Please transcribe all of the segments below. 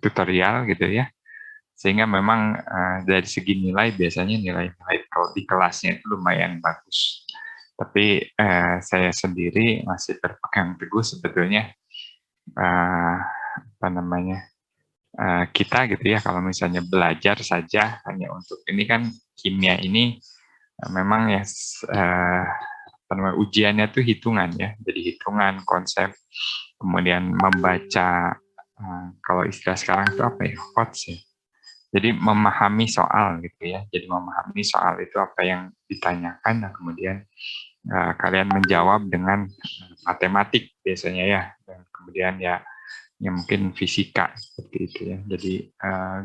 tutorial gitu ya. Sehingga memang dari segi nilai biasanya nilai-nilai kalau di kelasnya itu lumayan bagus. Tapi saya sendiri masih berpegang teguh sebetulnya apa namanya kita gitu ya kalau misalnya belajar saja hanya untuk ini kan kimia ini memang ya apa namanya ujiannya tuh hitungan ya, jadi hitungan konsep kemudian membaca kalau istilah sekarang itu apa ya, HOTS ya. Jadi memahami soal gitu ya. Jadi memahami soal itu apa yang ditanyakan, dan kemudian kalian menjawab dengan matematik biasanya ya. Dan kemudian ya mungkin fisika seperti itu ya. Jadi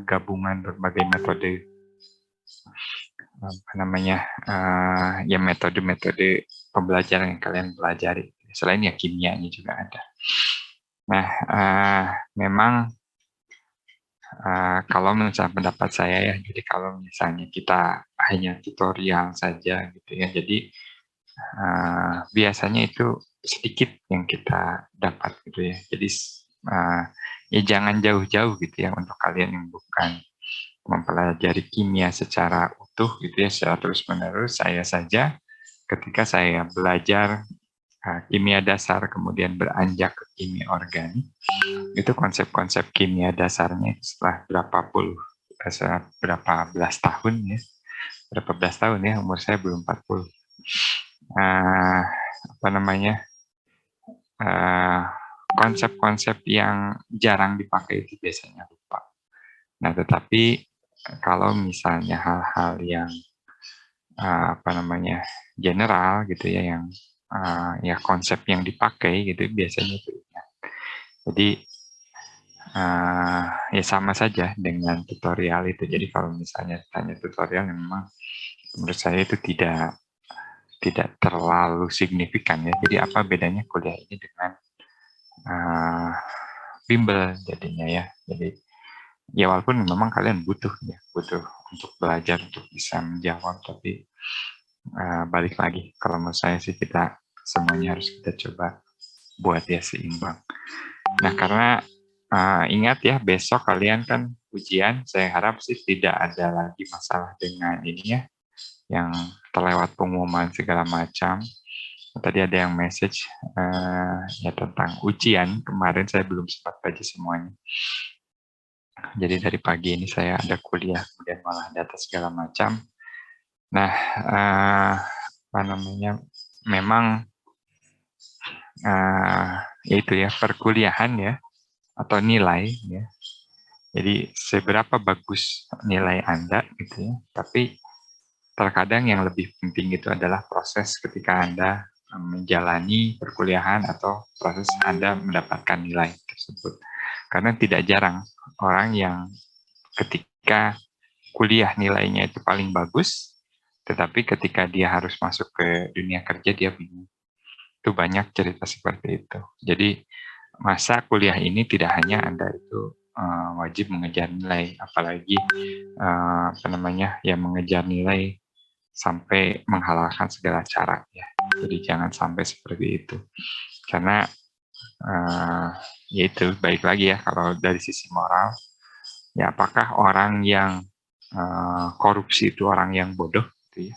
gabungan berbagai metode apa namanya ya metode-metode pembelajaran yang kalian pelajari. Selain ya kimianya juga ada. Nah, memang kalau misalnya pendapat saya ya, jadi kalau misalnya kita hanya tutorial saja gitu ya, jadi biasanya itu sedikit yang kita dapat gitu ya. Jadi ya jangan jauh-jauh gitu ya untuk kalian yang bukan mempelajari kimia secara utuh gitu ya, secara terus-menerus. Saya saja ketika saya belajar kimia dasar kemudian beranjak ke kimia organik, itu konsep-konsep kimia dasarnya setelah berapa belas tahun ya, berapa belas tahun ya, umur saya belum 40. Apa namanya konsep-konsep yang jarang dipakai itu biasanya lupa. Nah, tetapi kalau misalnya hal-hal yang apa namanya general gitu ya, yang ya konsep yang dipakai gitu biasanya itu ingat. Jadi ya sama saja dengan tutorial itu. Jadi kalau misalnya tanya tutorial, memang menurut saya itu tidak terlalu signifikan ya. Jadi apa bedanya kuliah ini dengan bimbel jadinya ya. Jadi ya walaupun memang kalian butuh untuk belajar untuk bisa menjawab, tapi balik lagi kalau menurut saya sih kita semuanya harus kita coba buat ya seimbang. Nah, karena ingat ya, besok kalian kan ujian, saya harap sih tidak ada lagi masalah dengan ini ya, yang terlewat pengumuman segala macam. Tadi ada yang message ya tentang ujian, kemarin saya belum sempat baca semuanya. Jadi dari pagi ini saya ada kuliah, kemudian malah data segala macam. Nah, apa namanya, memang itu ya perkuliahan ya, atau nilai ya. Jadi seberapa bagus nilai Anda gitu ya, tapi terkadang yang lebih penting itu adalah proses ketika Anda menjalani perkuliahan atau proses Anda mendapatkan nilai tersebut. Karena tidak jarang orang yang ketika kuliah nilainya itu paling bagus, tetapi ketika dia harus masuk ke dunia kerja dia bingung. Itu banyak cerita seperti itu. Jadi masa kuliah ini tidak hanya Anda itu wajib mengejar nilai, apalagi apa namanya ya mengejar nilai sampai menghalalkan segala cara ya. Jadi jangan sampai seperti itu. Karena ya itu baik lagi ya, kalau dari sisi moral ya, apakah orang yang korupsi itu orang yang bodoh gitu ya.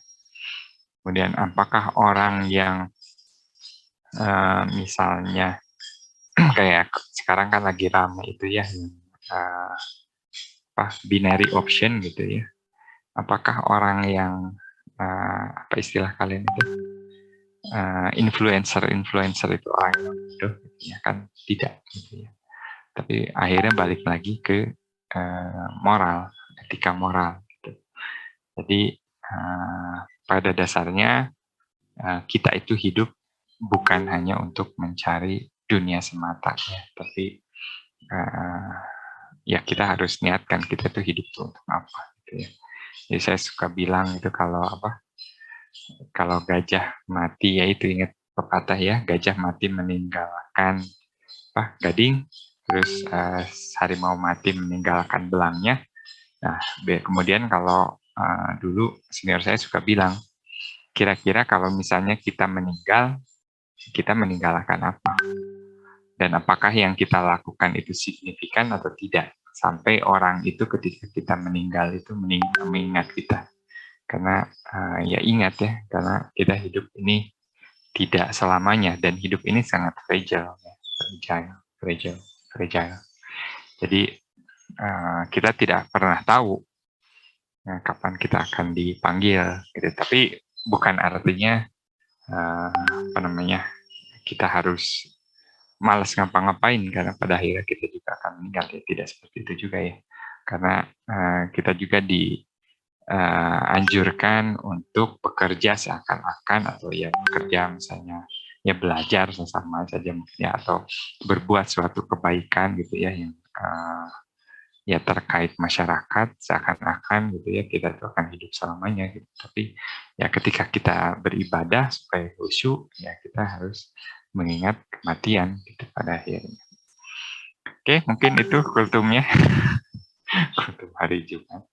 Kemudian apakah orang yang misalnya kayak sekarang kan lagi ramai itu ya, binary option gitu ya. Apakah orang yang apa istilah kalian itu influencer itu orang yang bodoh gitu ya kan? Tidak gitu ya. Tapi akhirnya balik lagi ke moral, etika moral gitu. Jadi pada dasarnya kita itu hidup bukan hanya untuk mencari dunia semata ya, tapi ya kita harus niatkan kita tuh hidup tuh untuk apa gitu ya. Jadi saya suka bilang itu kalau gajah mati, ya itu ingat pepatah ya, gajah mati meninggalkan gading, terus harimau mati meninggalkan belangnya. Nah, kemudian kalau dulu senior saya suka bilang, kira-kira kalau misalnya kita meninggalkan apa? Dan apakah yang kita lakukan itu signifikan atau tidak? sampai orang itu ketika kita meninggal itu mengingat kita. Karena ya ingat ya, karena kita hidup ini tidak selamanya dan hidup ini sangat fragile, fragile. Jadi kita tidak pernah tahu kapan kita akan dipanggil, gitu. Tapi bukan artinya kita harus malas ngapa-ngapain karena pada akhirnya kita juga akan meninggal, ya tidak seperti itu juga ya. Karena kita juga dianjurkan untuk bekerja seakan-akan, atau ya bekerja misalnya ya belajar sama saja ya, atau berbuat suatu kebaikan gitu ya, yang ya terkait masyarakat seakan-akan gitu ya kita itu akan hidup selamanya gitu. Tapi ya ketika kita beribadah supaya khusyuk ya kita harus mengingat kematian gitu pada akhirnya. Oke, mungkin itu kultumnya. Kultum hari Jumat.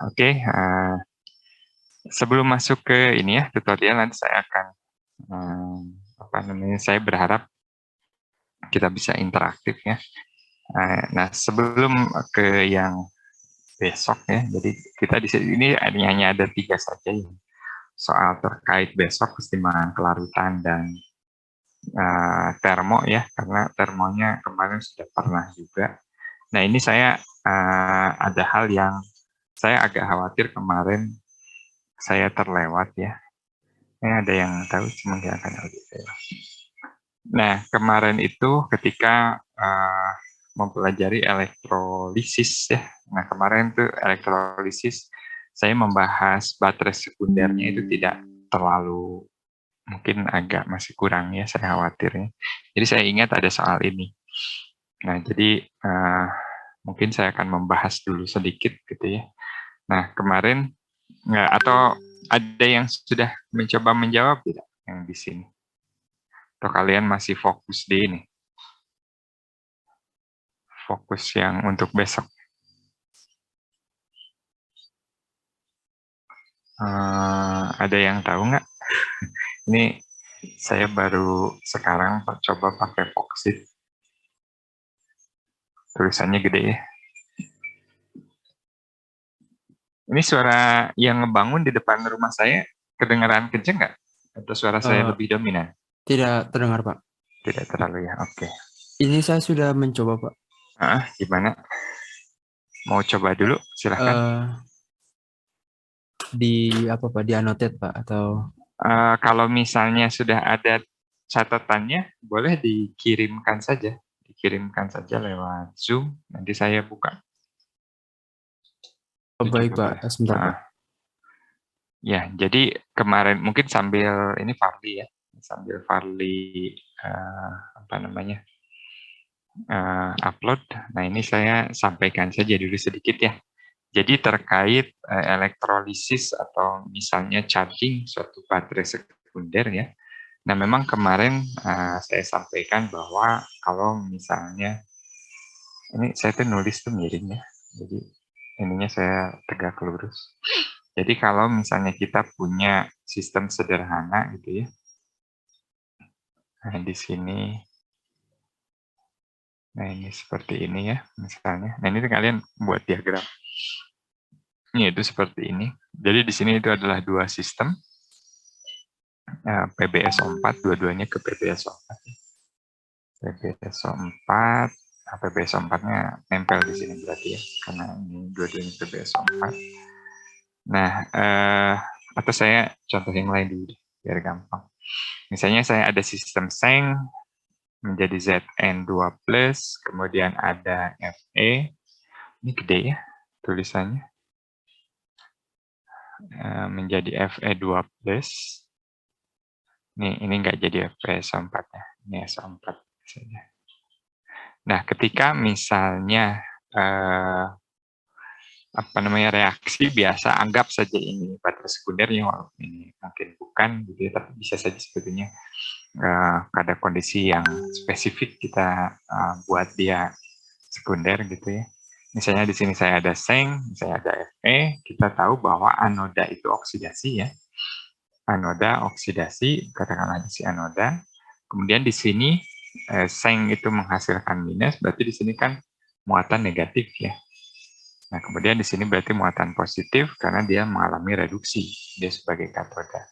Oke. Sebelum masuk ke ini ya tutorial, nanti saya akan saya berharap kita bisa interaktif ya. Nah, sebelum ke yang besok ya, jadi kita di sini hanya ada 3 saja ya. Soal terkait besok kesetimbangan kelarutan dan termo ya, karena termonya kemarin sudah pernah juga. Nah, ini saya ada hal yang saya agak khawatir kemarin saya terlewat ya. Ini ada yang tahu, mungkin akan audit saya. Nah, kemarin itu ketika mempelajari elektrolisis ya. Nah, kemarin tuh elektrolisis saya membahas baterai sekundernya itu tidak terlalu, mungkin agak masih kurang ya, saya khawatirnya. Jadi saya ingat ada soal ini. Nah, jadi mungkin saya akan membahas dulu sedikit gitu ya. Nah, kemarin atau ada yang sudah mencoba menjawab tidak yang di sini? Atau kalian masih fokus di ini? Fokus yang untuk besok. Ada yang tahu nggak? Ini saya baru sekarang coba pakai Foxit. Tulisannya gede ya. Ini suara yang ngebangun di depan rumah saya kedengaran kenceng nggak? Atau suara saya lebih dominan? Tidak terdengar, Pak. Tidak terlalu ya, oke. Ini saya sudah mencoba, Pak. Gimana? Mau coba dulu, silahkan. Di apa, Pak? Di annotate, Pak? Atau kalau misalnya sudah ada catatannya, boleh dikirimkan saja. Dikirimkan saja lewat Zoom, nanti saya buka. baik, Pak. Sebentar, Pak. Ya, jadi kemarin mungkin sambil ini Farli ya, sambil Farli upload. Nah, ini saya sampaikan saja dulu sedikit ya. Jadi terkait elektrolisis atau misalnya charging suatu baterai sekunder ya. Nah, memang kemarin saya sampaikan bahwa kalau misalnya ini saya tuh nulis tuh miring ya. Jadi ininya saya tegak lurus. Jadi kalau misalnya kita punya sistem sederhana gitu ya. Nah, di sini. Nah, ini seperti ini ya, misalnya. Nah, ini kalian buat diagram. Ini itu seperti ini. Jadi di sini itu adalah 2 sistem. PBSO4, dua-duanya ke PBSO4. PBSO4, PBSO4-nya nempel di sini berarti ya, karena ini dua-duanya PBSO4. Nah, atau saya contoh yang lain dulu, biar gampang. Misalnya saya ada sistem seng, menjadi Zn2+, kemudian ada Fe, ini gede ya tulisannya, menjadi Fe2+, ini nggak jadi FeSO4 ya, ini SO4 saja. Nah, ketika misalnya reaksi biasa, anggap saja ini baterai sekundernya, walaupun ini mungkin bukan gitu ya, tapi bisa saja sebetulnya pada kondisi yang spesifik kita buat dia sekunder gitu ya. Misalnya di sini saya ada seng, saya ada Fe, kita tahu bahwa anoda itu oksidasi ya. Anoda oksidasi, katakanlah si anoda. Kemudian di sini seng itu menghasilkan minus, berarti di sini kan muatan negatif ya. Nah, kemudian di sini berarti muatan positif karena dia mengalami reduksi, dia sebagai katoda.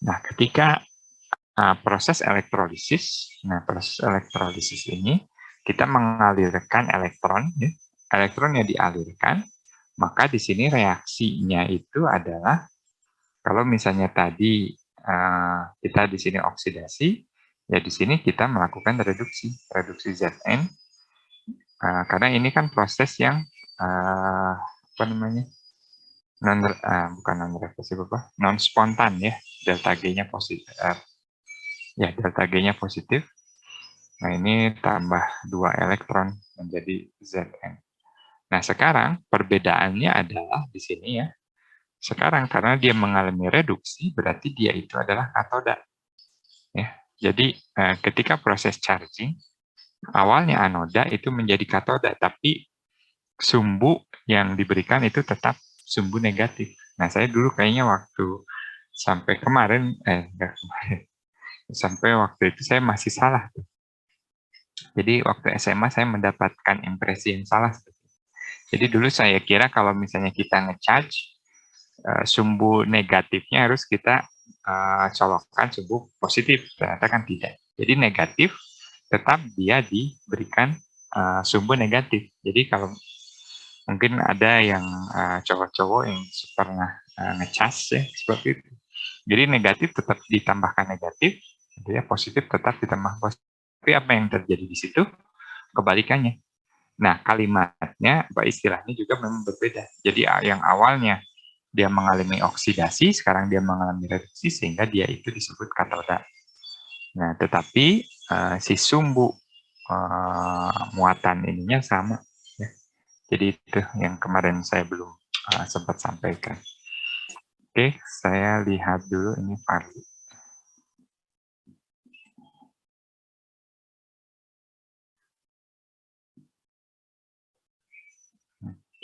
Nah, ketika proses elektrolisis, proses elektrolisis ini kita mengalirkan elektron, ya. Elektron yang dialirkan, maka di sini reaksinya itu adalah kalau misalnya tadi kita di sini oksidasi, ya di sini kita melakukan reduksi Zn, karena ini kan proses yang apa namanya bukan non reversif non spontan ya, delta G-nya positif, ya delta G-nya positif. Nah ini tambah 2 elektron menjadi Zn. Nah sekarang perbedaannya adalah di sini ya. Sekarang karena dia mengalami reduksi, berarti dia itu adalah katoda. Ya, jadi ketika proses charging, awalnya anoda itu menjadi katoda, tapi sumbu yang diberikan itu tetap sumbu negatif. Nah saya dulu kayaknya waktu sampai kemarin, enggak kemarin, sampai waktu itu saya masih salah. Jadi waktu SMA saya mendapatkan impresi yang salah. Jadi dulu saya kira kalau misalnya kita nge-charge, sumbu negatifnya harus kita colokkan sumbu positif. Ternyata kan tidak. Jadi negatif tetap dia diberikan sumbu negatif. Jadi kalau mungkin ada yang cowok-cowok yang pernah nge-charge ya, seperti itu. Jadi negatif tetap ditambahkan negatif, ya positif tetap ditambah positif. Tapi apa yang terjadi di situ? Kebalikannya. Nah, kalimatnya, istilahnya juga memang berbeda. Jadi yang awalnya dia mengalami oksidasi, sekarang dia mengalami reduksi, sehingga dia itu disebut katoda. Nah, tetapi si sumbu muatan ininya sama. Ya. Jadi itu yang kemarin saya belum sempat sampaikan. Oke, saya lihat dulu ini Farli.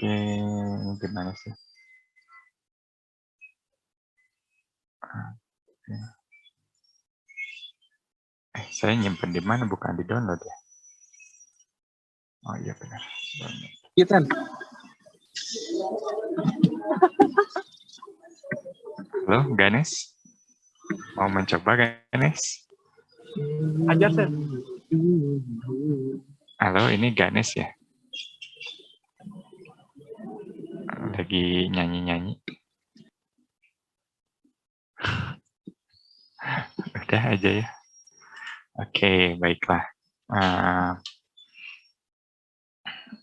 Oke, ini gimana sih? Oke. Saya nyimpen di mana? Bukan di download ya? Oh iya benar. Kita. Halo, Ganes. Mau mencoba, Ganes? Ajar, Sir. Halo, ini Ganes ya? Lagi nyanyi-nyanyi. Udah aja ya. Oke, baiklah.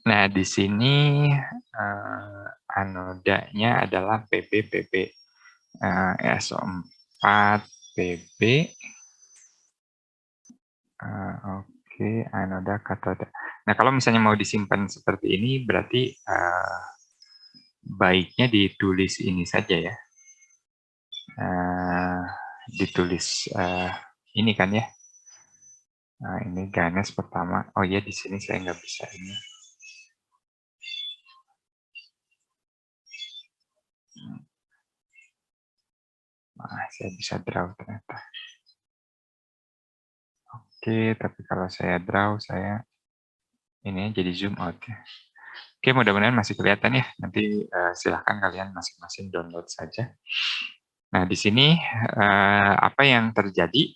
Nah, di sini anodanya adalah PB SO4 PB. Oke, anoda katoda. Nah, kalau misalnya mau disimpan seperti ini, berarti baiknya ditulis ini saja ya. Ditulis ini kan ya. Nah, ini Ganes pertama. Oh iya, di sini saya nggak bisa ini. Saya bisa draw ternyata. Oke, tapi kalau saya draw, saya ini jadi zoom out ya. Oke, mudah-mudahan masih kelihatan ya. Nanti silahkan kalian masing-masing download saja. Nah, di sini apa yang terjadi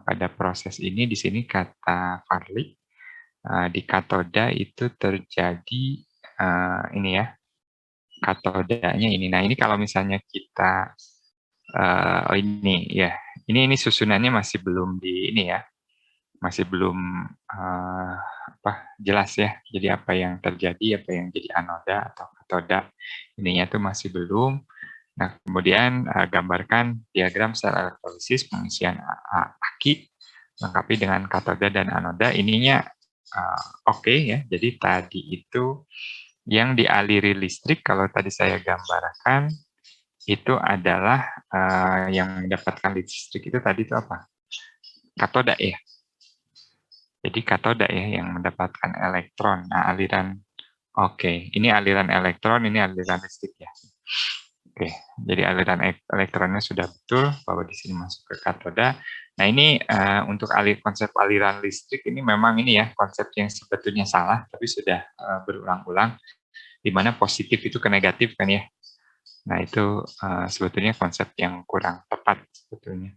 pada proses ini? Di sini kata Farli, di katoda itu terjadi ini ya, katodanya ini. Nah, ini kalau misalnya kita oh ini ya, ini susunannya masih belum di ini ya, masih belum jelas ya. Jadi apa yang terjadi, apa yang jadi anoda atau katoda, ininya tuh masih belum. Nah, kemudian gambarkan diagram sel elektrolisis pengisian aki lengkapi dengan katoda dan anoda. Ininya oke ya. Jadi tadi itu yang dialiri listrik, kalau tadi saya gambarkan itu adalah yang mendapatkan listrik itu tadi itu apa? Katoda ya. Jadi katoda ya yang mendapatkan elektron. Nah, aliran ini aliran elektron, ini aliran listrik ya. Oke, jadi aliran elektronnya sudah betul bahwa di sini masuk ke katoda. Nah, ini untuk konsep aliran listrik ini memang ini ya, konsep yang sebetulnya salah, tapi sudah berulang-ulang, di mana positif itu ke negatif kan ya. Nah, itu sebetulnya konsep yang kurang tepat sebetulnya.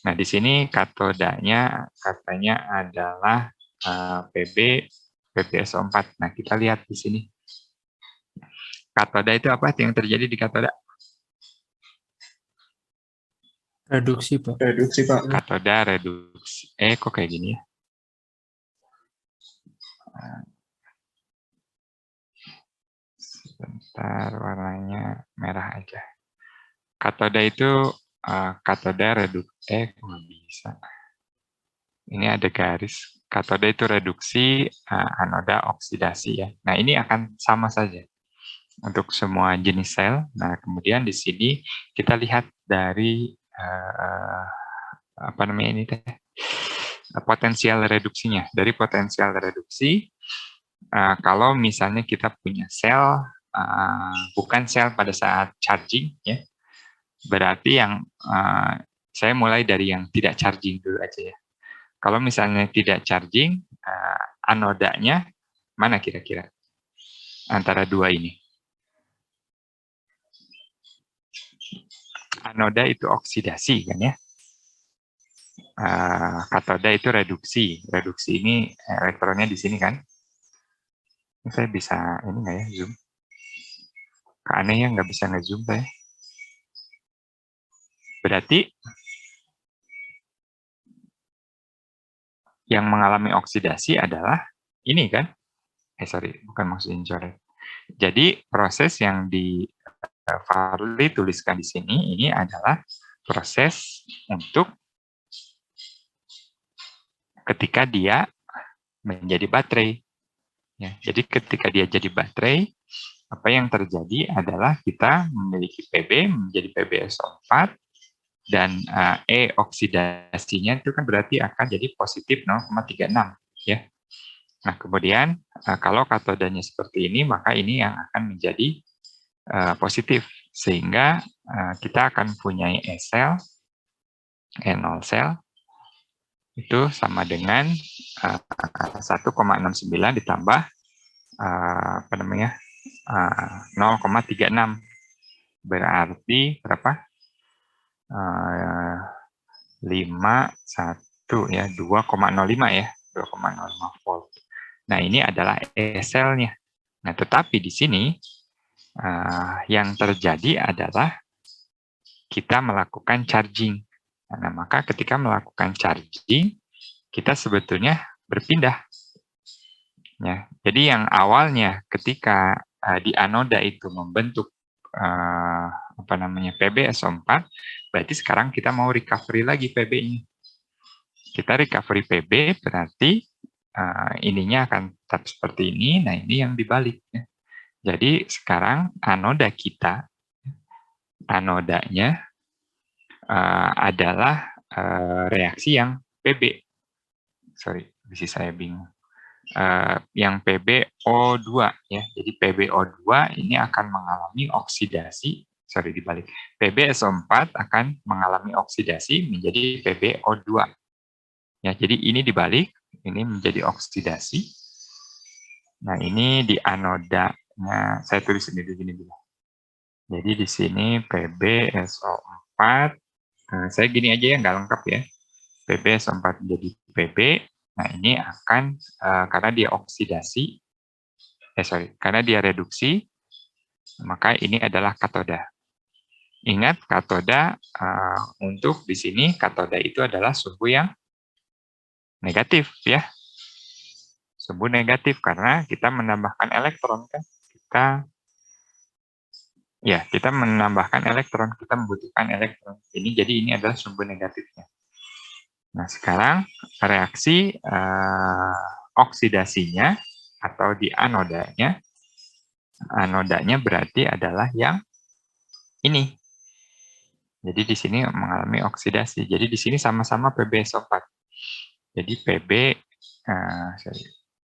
Nah, di sini katodanya katanya adalah PbSO4. Nah, kita lihat di sini. Katoda itu apa yang terjadi di katoda? Reduksi, Pak. Reduksi, Pak. Katoda reduksi. Kok kayak gini ya? Sebentar, warnanya merah aja. Katoda itu katoda reduksi. Kok bisa? Ini ada garis. Katoda itu reduksi, anoda oksidasi ya. Nah, ini akan sama saja untuk semua jenis sel. Nah, kemudian di sini kita lihat dari apa namanya ini teh, potensial reduksinya. Dari potensial reduksi, kalau misalnya kita punya sel bukan sel pada saat charging ya, berarti yang saya mulai dari yang tidak charging dulu aja ya. Kalau misalnya tidak charging, anodanya mana kira-kira antara dua ini? Anoda itu oksidasi kan ya. Katoda itu reduksi. Reduksi ini elektronnya di sini kan. Ini saya bisa ini nggak ya zoom? Aneh ya nggak bisa nge-zoom saya. Berarti yang mengalami oksidasi adalah ini kan? Sorry, bukan maksudnya coret. Jadi proses yang di Farley tuliskan di sini ini adalah proses untuk ketika dia menjadi baterai. Ya, jadi ketika dia jadi baterai, apa yang terjadi adalah kita memiliki Pb menjadi PbSO4 dan E oksidasinya itu kan berarti akan jadi positif 0,36 ya. Nah, kemudian kalau katodanya seperti ini, maka ini yang akan menjadi positif sehingga kita akan punya E sel, E0 sel itu sama dengan 1,69 ditambah apa namanya 0,36 berarti berapa? 51 ya 2,05 ya 2,05 volt. Nah, ini adalah E selnya. Nah, tetapi di sini yang terjadi adalah kita melakukan charging. Nah, maka ketika melakukan charging, kita sebetulnya berpindah. Ya, jadi yang awalnya ketika di anoda itu membentuk apa namanya PbSO4, berarti sekarang kita mau recovery lagi Pb-nya. Kita recovery Pb berarti ininya akan tetap seperti ini. Nah, ini yang dibalik. Ya. Jadi sekarang anoda kita, anodanya adalah reaksi yang Pb. Sorry, bisa saya bingung. Yang PbO2 ya. Jadi PbO2 ini akan mengalami oksidasi, sorry dibalik. PbSO4 akan mengalami oksidasi menjadi PbO2. Ya, jadi ini dibalik, ini menjadi oksidasi. Nah, ini di anodanya saya tulis sendiri gini dulu. Jadi di sini PbSO4 saya gini aja ya, nggak lengkap ya. PbSO4 menjadi Pb. Nah, ini akan karena dia oksidasi, karena dia reduksi, maka ini adalah katoda. Ingat, katoda untuk di sini katoda itu adalah sumbu yang negatif ya. Sumbu negatif karena kita menambahkan elektron kan. Kita menambahkan elektron, kita membutuhkan elektron. Jadi ini adalah sumbu negatifnya. Nah, sekarang reaksi oksidasinya atau di anodanya berarti adalah yang ini. Jadi di sini mengalami oksidasi. Jadi di sini sama-sama PbSO4. Jadi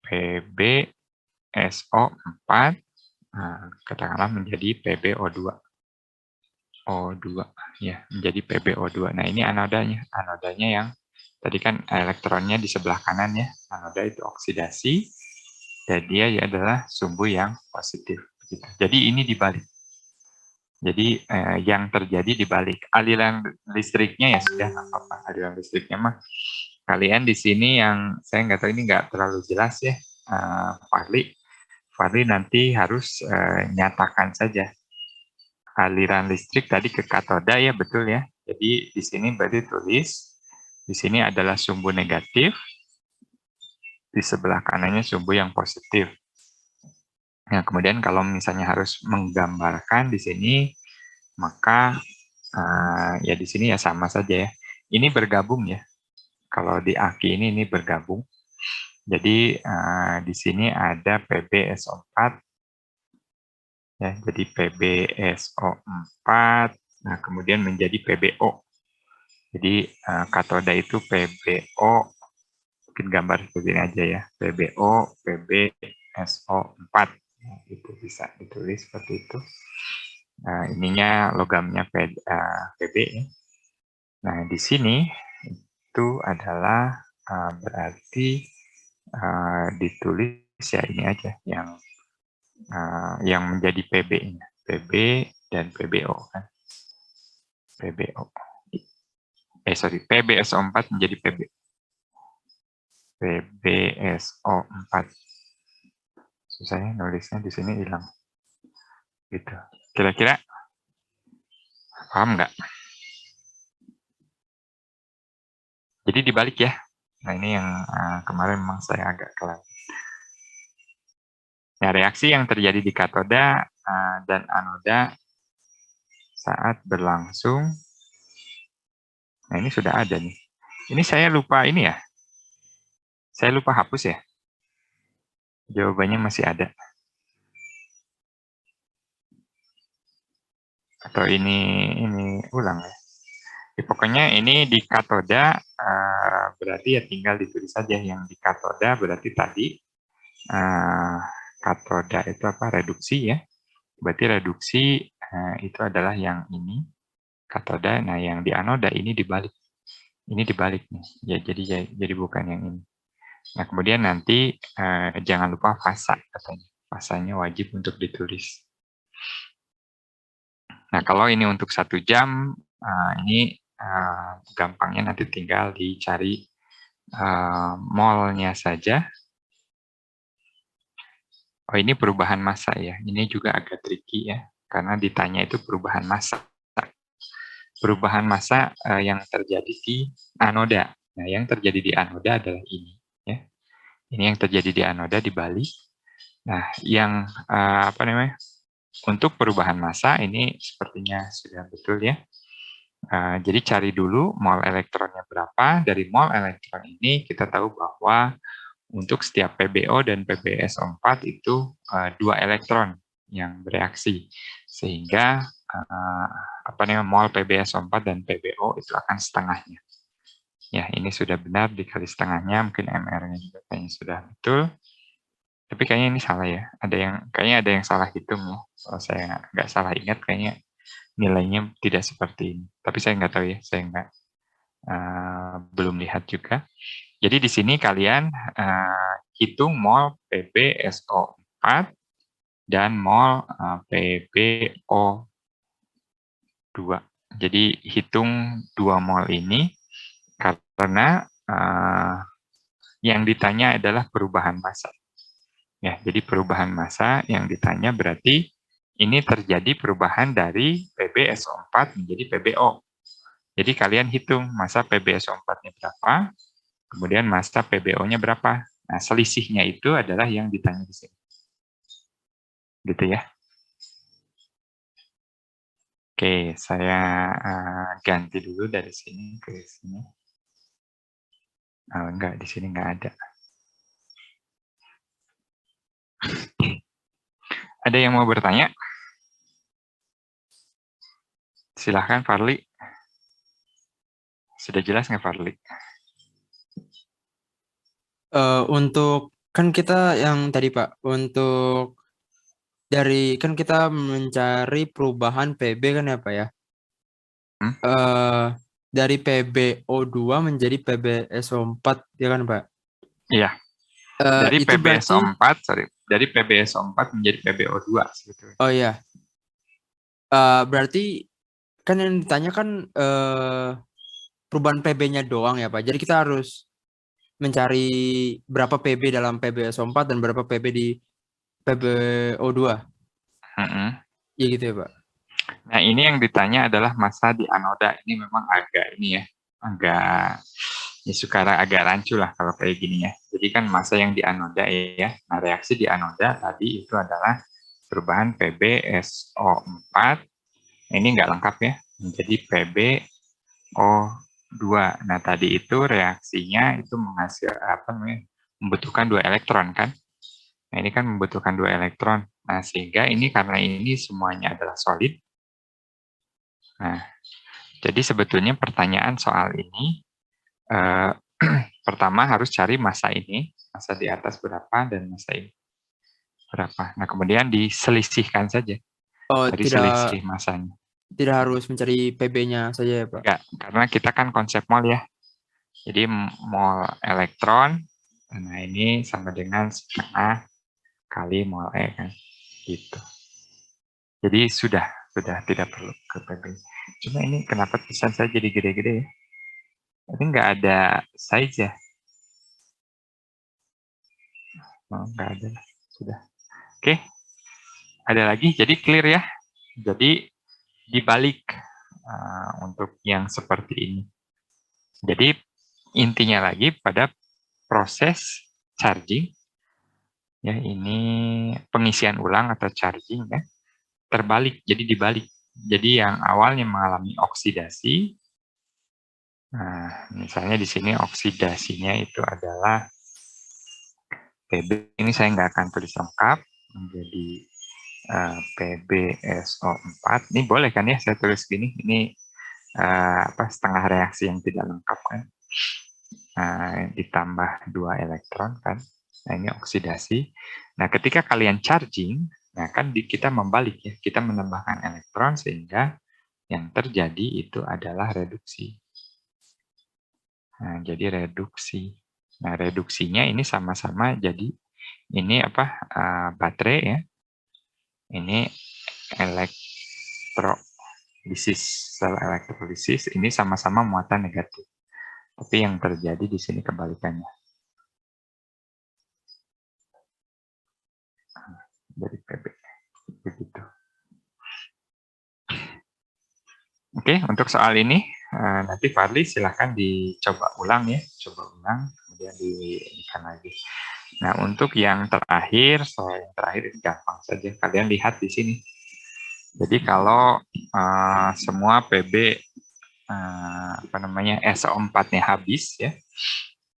PbSO4 katakanlah menjadi PbO2. O2 ya, menjadi PbO2. Nah, ini anodanya yang Tadi kan elektronnya di sebelah kanan ya, anoda itu oksidasi, dan dia ya adalah sumbu yang positif. Begitu. Jadi ini dibalik. Jadi yang terjadi dibalik. Aliran listriknya ya sudah nggak apa-apa. Aliran listriknya mah kalian di sini yang saya nggak tahu, ini nggak terlalu jelas ya, Fahri nanti harus nyatakan saja aliran listrik tadi ke katoda ya, betul ya. Jadi di sini berarti tulis di sini adalah sumbu negatif, di sebelah kanannya sumbu yang positif. Nah, kemudian kalau misalnya harus menggambarkan di sini, maka ya di sini ya sama saja ya. Ini bergabung ya. Kalau di aki ini bergabung. Jadi di sini ada PbSO4 ya. Jadi PbSO4. Nah, kemudian menjadi PbO. Jadi katoda itu PbO. Mungkin gambar seperti ini aja ya. PbO, PbSO4. Nah, itu bisa ditulis seperti itu. Nah, ininya logamnya Pb ya. Nah, di sini itu adalah berarti ditulis ya ini aja yang menjadi Pb-nya. Pb dan PbO kan. PbO. PbSO4 menjadi Pb. PbSO4. Susahnya nulisnya di sini hilang. Gitu. Kira-kira paham nggak? Jadi dibalik ya. Nah, ini yang kemarin memang saya agak kelewat. Nah, reaksi yang terjadi di katoda dan anoda saat berlangsung. Nah, ini sudah ada nih. Ini saya lupa ini ya. Saya lupa hapus ya. Jawabannya masih ada. Atau ini ulang ya. Pokoknya ini di katoda berarti ya tinggal ditulis saja yang di katoda, berarti tadi katoda itu apa? Reduksi ya. Berarti reduksi itu adalah yang ini katoda. Nah, yang di anoda ini dibalik. Ini dibalik nih. Ya, jadi bukan yang ini. Nah, kemudian nanti jangan lupa fasa katanya. Fasanya wajib untuk ditulis. Nah, kalau ini untuk 1 jam, ini gampangnya nanti tinggal dicari molnya saja. Oh, ini perubahan massa ya. Ini juga agak tricky ya, karena ditanya itu perubahan massa. Perubahan massa yang terjadi di anoda. Nah, yang terjadi di anoda adalah ini. Ya. Ini yang terjadi di anoda dibalik. Nah, yang untuk perubahan massa ini sepertinya sudah betul ya. Jadi cari dulu mol elektronnya berapa. Dari mol elektron ini kita tahu bahwa untuk setiap PbO dan PbSO4 itu 2 elektron yang bereaksi. Sehingga mol PbSO4 dan PbO itu akan setengahnya. Ya, ini sudah benar dikali setengahnya, mungkin MR-nya juga kayaknya sudah betul. Tapi kayaknya ini salah ya. Kayaknya ada yang salah hitung ya. Kalau saya nggak salah ingat, kayaknya nilainya tidak seperti ini. Tapi saya nggak tahu ya, saya belum lihat juga. Jadi di sini kalian hitung mol PbSO4 dan mol PbO2. Jadi hitung 2 mol ini karena yang ditanya adalah perubahan massa. Ya, jadi perubahan massa yang ditanya berarti ini terjadi perubahan dari PbSO4 menjadi PbO. Jadi kalian hitung massa PbSO4-nya berapa, kemudian massa PbO-nya berapa. Nah, selisihnya itu adalah yang ditanya di sini. Gitu ya. Oke, saya ganti dulu dari sini ke sini. Enggak, di sini enggak ada. Ada yang mau bertanya? Silahkan, Farli. Sudah jelas nggak, Farli? Untuk kan kita yang tadi Pak, untuk dari kan kita mencari perubahan PB kan ya Pak ya. dari PbO2 menjadi PbSO4 ya kan Pak? Iya, dari Itu berarti dari PbSO4 menjadi PbO2 sebetulnya. oh ya, berarti kan yang ditanya kan perubahan PB-nya doang ya Pak. Jadi kita harus mencari berapa PB dalam PbSO4 dan berapa PB di PbO2. Mm-mm. Ya gitu ya Pak. Nah, ini yang ditanya adalah massa di anoda. Ini memang agak ini ya, agak ya sekarang agak rancu lah kalau kayak gini ya. Jadi kan massa yang di anoda ya. Nah, reaksi di anoda tadi itu adalah perubahan PbSO4. Ini nggak lengkap ya, menjadi PbO2. Nah, tadi itu reaksinya itu membutuhkan 2 elektron kan. Nah, ini kan membutuhkan 2 elektron. Nah, sehingga ini karena ini semuanya adalah solid. Nah, jadi sebetulnya pertanyaan soal ini, pertama harus cari massa ini, massa di atas berapa dan massa ini berapa. Nah, kemudian diselisihkan saja Oh, dari selisih massanya. tidak harus mencari PB-nya saja ya Pak. Enggak, karena kita kan konsep mol ya. Jadi mol elektron, nah ini sama dengan setengah kali mol E kan, gitu. Jadi sudah tidak perlu ke PB. Cuma ini kenapa tulisan saya jadi gede-gede ya? Ini nggak ada size ya? Oh, nggak ada, sudah. Oke, ada lagi, jadi clear ya. Jadi dibalik untuk yang seperti ini. Jadi intinya lagi pada proses charging, ya ini pengisian ulang atau charging ya, terbalik, jadi dibalik. Jadi yang awalnya mengalami oksidasi, nah misalnya di sini oksidasinya itu adalah Pb, ini saya nggak akan tulis lengkap, menjadi PbSO4. Ini boleh kan ya saya tulis gini, ini setengah reaksi yang tidak lengkap kan, ditambah 2 elektron kan. Nah ini oksidasi. Nah ketika kalian charging, nah kan kita membalik ya, kita menambahkan elektron sehingga yang terjadi itu adalah reduksi. Nah jadi reduksi. Nah reduksinya ini sama-sama jadi ini baterai ya. Ini elektrolisis, sel elektrolisis ini sama-sama muatan negatif. Tapi yang terjadi di sini kebalikannya. Dari PB. Begitu. Oke, untuk soal ini nanti Fadli silahkan dicoba ulang ya, coba ulang, kemudian diinginkan lagi. Nah, untuk yang terakhir, soal yang terakhir ini gampang saja. Kalian lihat di sini. Jadi kalau semua PB SO4-nya habis ya.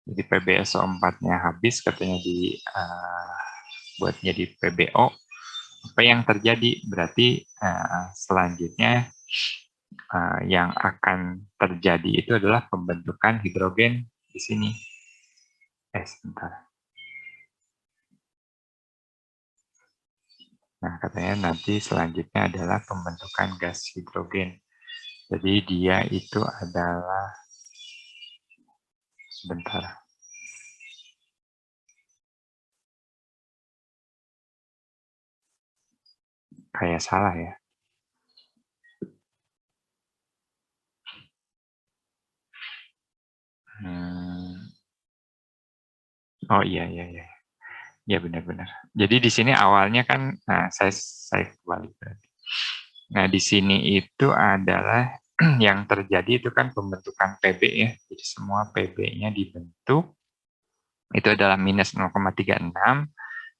Jadi PB SO4-nya habis katanya buat jadi PBO. Apa yang terjadi? Berarti selanjutnya yang akan terjadi itu adalah pembentukan hidrogen di sini. Sebentar. Nah, katanya nanti selanjutnya adalah pembentukan gas hidrogen. Jadi dia itu adalah, sebentar. Kayak salah ya. Oh iya. Ya benar-benar. Jadi di sini awalnya kan, saya balik berarti. Nah di sini itu adalah yang terjadi itu kan pembentukan PB ya. Jadi semua PB-nya dibentuk itu adalah minus 0,36.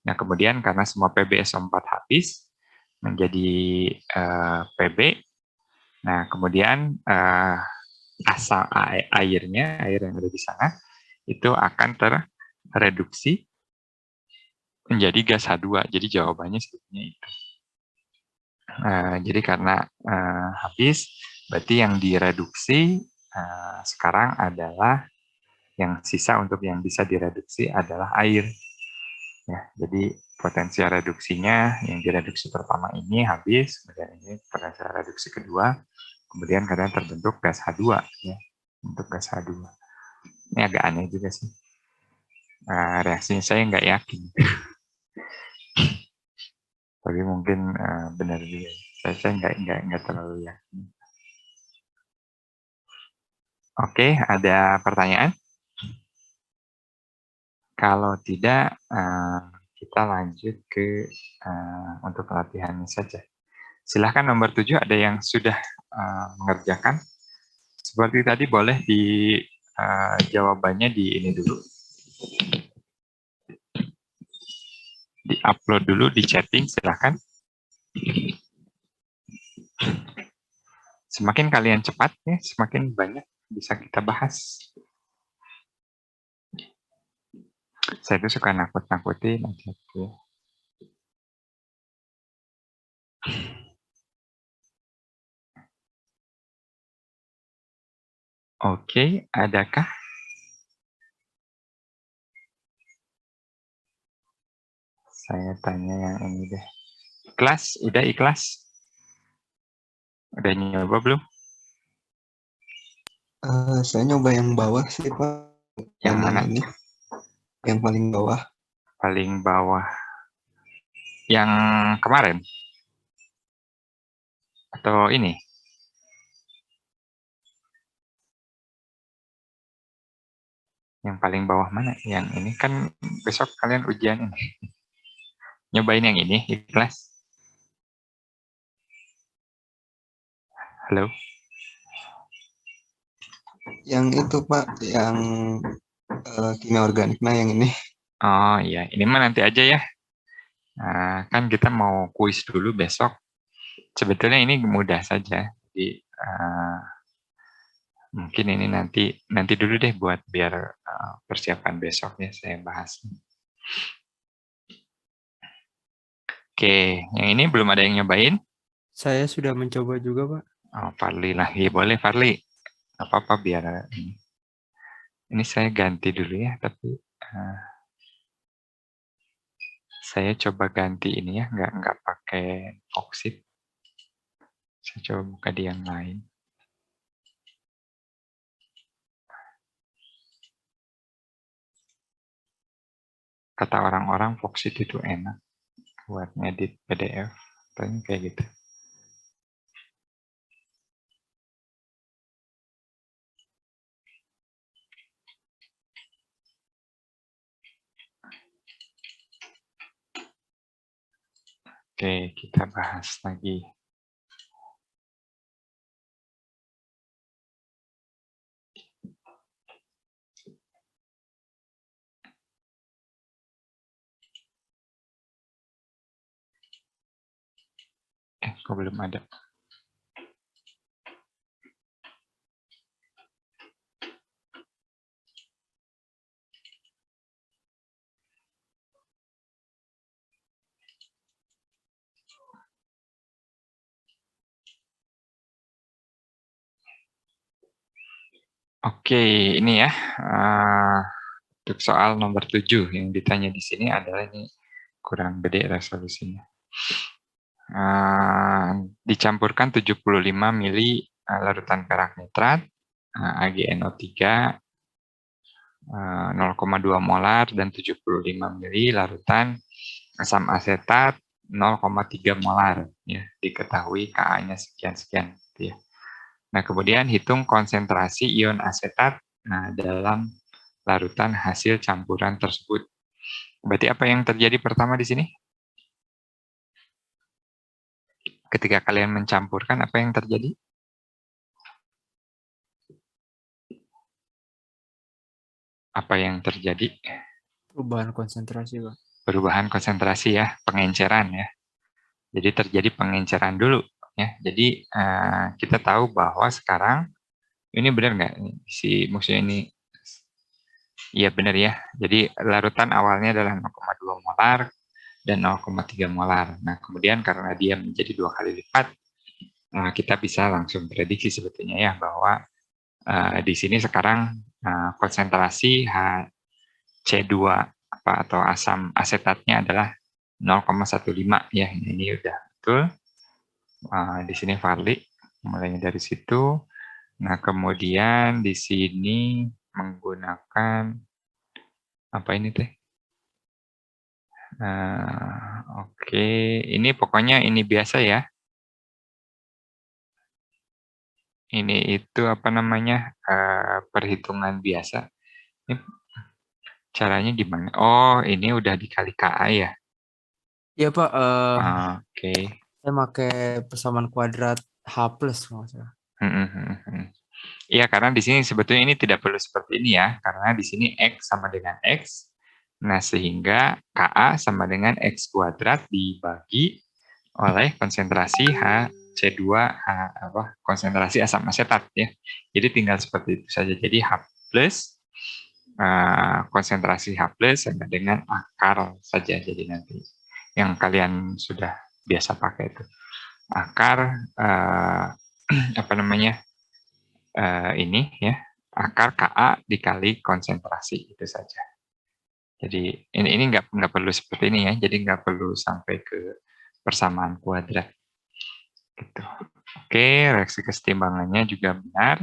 Nah kemudian karena semua PbSO4 habis menjadi PB. Nah kemudian asal air yang ada di sana itu akan terreduksi menjadi gas H2. Jadi jawabannya sebetulnya itu. Jadi karena habis, berarti yang direduksi sekarang adalah yang sisa untuk yang bisa direduksi adalah air. Ya, jadi potensial reduksinya yang direduksi pertama ini habis, kemudian ini potensial reduksi kedua kemudian kadang terbentuk gas H2 ya, untuk gas H2. Ini agak aneh juga sih. Reaksinya saya nggak yakin. Tapi mungkin benar juga. Saya nggak terlalu yakin. Oke, ada pertanyaan? Kalau tidak, kita lanjut ke untuk latihannya saja. Silahkan nomor 7 ada yang sudah mengerjakan. Seperti tadi boleh di jawabannya di ini dulu. Di-upload dulu di chatting, silahkan. Semakin kalian cepat, ya, semakin banyak bisa kita bahas. Saya itu suka nakut-nakutin aja tuh. Oke, adakah? Saya tanya yang ini deh. Ikhlas? Udah ikhlas? Udah nyoba belum? Saya nyoba yang bawah sih, Pak. Yang mana? Ini. Yang paling bawah. Paling bawah. Yang kemarin? Atau ini? Yang paling bawah mana? Yang ini kan besok kalian ujian ini. Nyobain yang ini, ikhlas? Halo? Yang itu, Pak. Yang kimia organik. Nah, yang ini. Oh iya, ini mah nanti aja ya. Kan kita mau kuis dulu besok. Sebetulnya ini mudah saja. Jadi mungkin ini nanti dulu deh buat biar persiapan besok ya saya bahas. Oke, yang ini belum ada yang nyobain? Saya sudah mencoba juga, Pak. Oh, Farli lagi. Boleh, Farli. Apa-apa biar ini saya ganti dulu ya, tapi saya coba ganti ini ya, nggak pakai Foxit. Saya coba buka di yang lain. Kata orang-orang Foxit itu enak buat ngedit PDF, katanya kayak gitu. Oke, kita bahas lagi. Kok belum ada? Oke, ini ya. Untuk soal nomor 7 yang ditanya di sini adalah ini kurang gede resolusinya. Dicampurkan 75 mili larutan perak nitrat, AgNO3 0,2 molar dan 75 mili larutan asam asetat 0,3 molar ya, diketahui Ka-nya sekian-sekian gitu ya. Nah, kemudian hitung konsentrasi ion asetat dalam larutan hasil campuran tersebut. Berarti apa yang terjadi pertama di sini? Ketika kalian mencampurkan, apa yang terjadi? Apa yang terjadi? Perubahan konsentrasi, Pak. Perubahan konsentrasi ya, pengenceran ya. Jadi terjadi pengenceran dulu ya. Jadi kita tahu bahwa sekarang ini benar nggak si maksudnya ini? Iya benar ya. Jadi larutan awalnya adalah 0,2 molar dan 0,3 molar. Nah, kemudian karena dia menjadi 2 kali lipat, kita bisa langsung prediksi sebetulnya ya bahwa di sini sekarang konsentrasi HC2 atau asam asetatnya adalah 0,15 ya. Ini udah betul. Di sini Farli Mulainya dari situ. Nah, kemudian di sini menggunakan apa ini teh? Oke, ini pokoknya ini biasa ya. Ini itu apa namanya? Perhitungan biasa. Ini caranya gimana? Oh, ini udah dikali KA ya. Iya Pak, Oke. saya pakai persamaan kuadrat H plus kalau nggak salah. Iya, karena di sini sebetulnya ini tidak perlu seperti ini ya, karena di sini X sama dengan X. Nah, sehingga KA sama dengan X kuadrat dibagi oleh konsentrasi HC2, konsentrasi asam asetat ya. Jadi tinggal seperti itu saja. Jadi H plus, konsentrasi H plus sama dengan akar saja. Jadi nanti yang kalian sudah biasa pakai itu. Akar, apa namanya, ini ya, akar KA dikali konsentrasi, itu saja. Jadi ini nggak perlu seperti ini ya, jadi nggak perlu sampai ke persamaan kuadrat. Gitu. Oke, reaksi kesetimbangannya juga benar.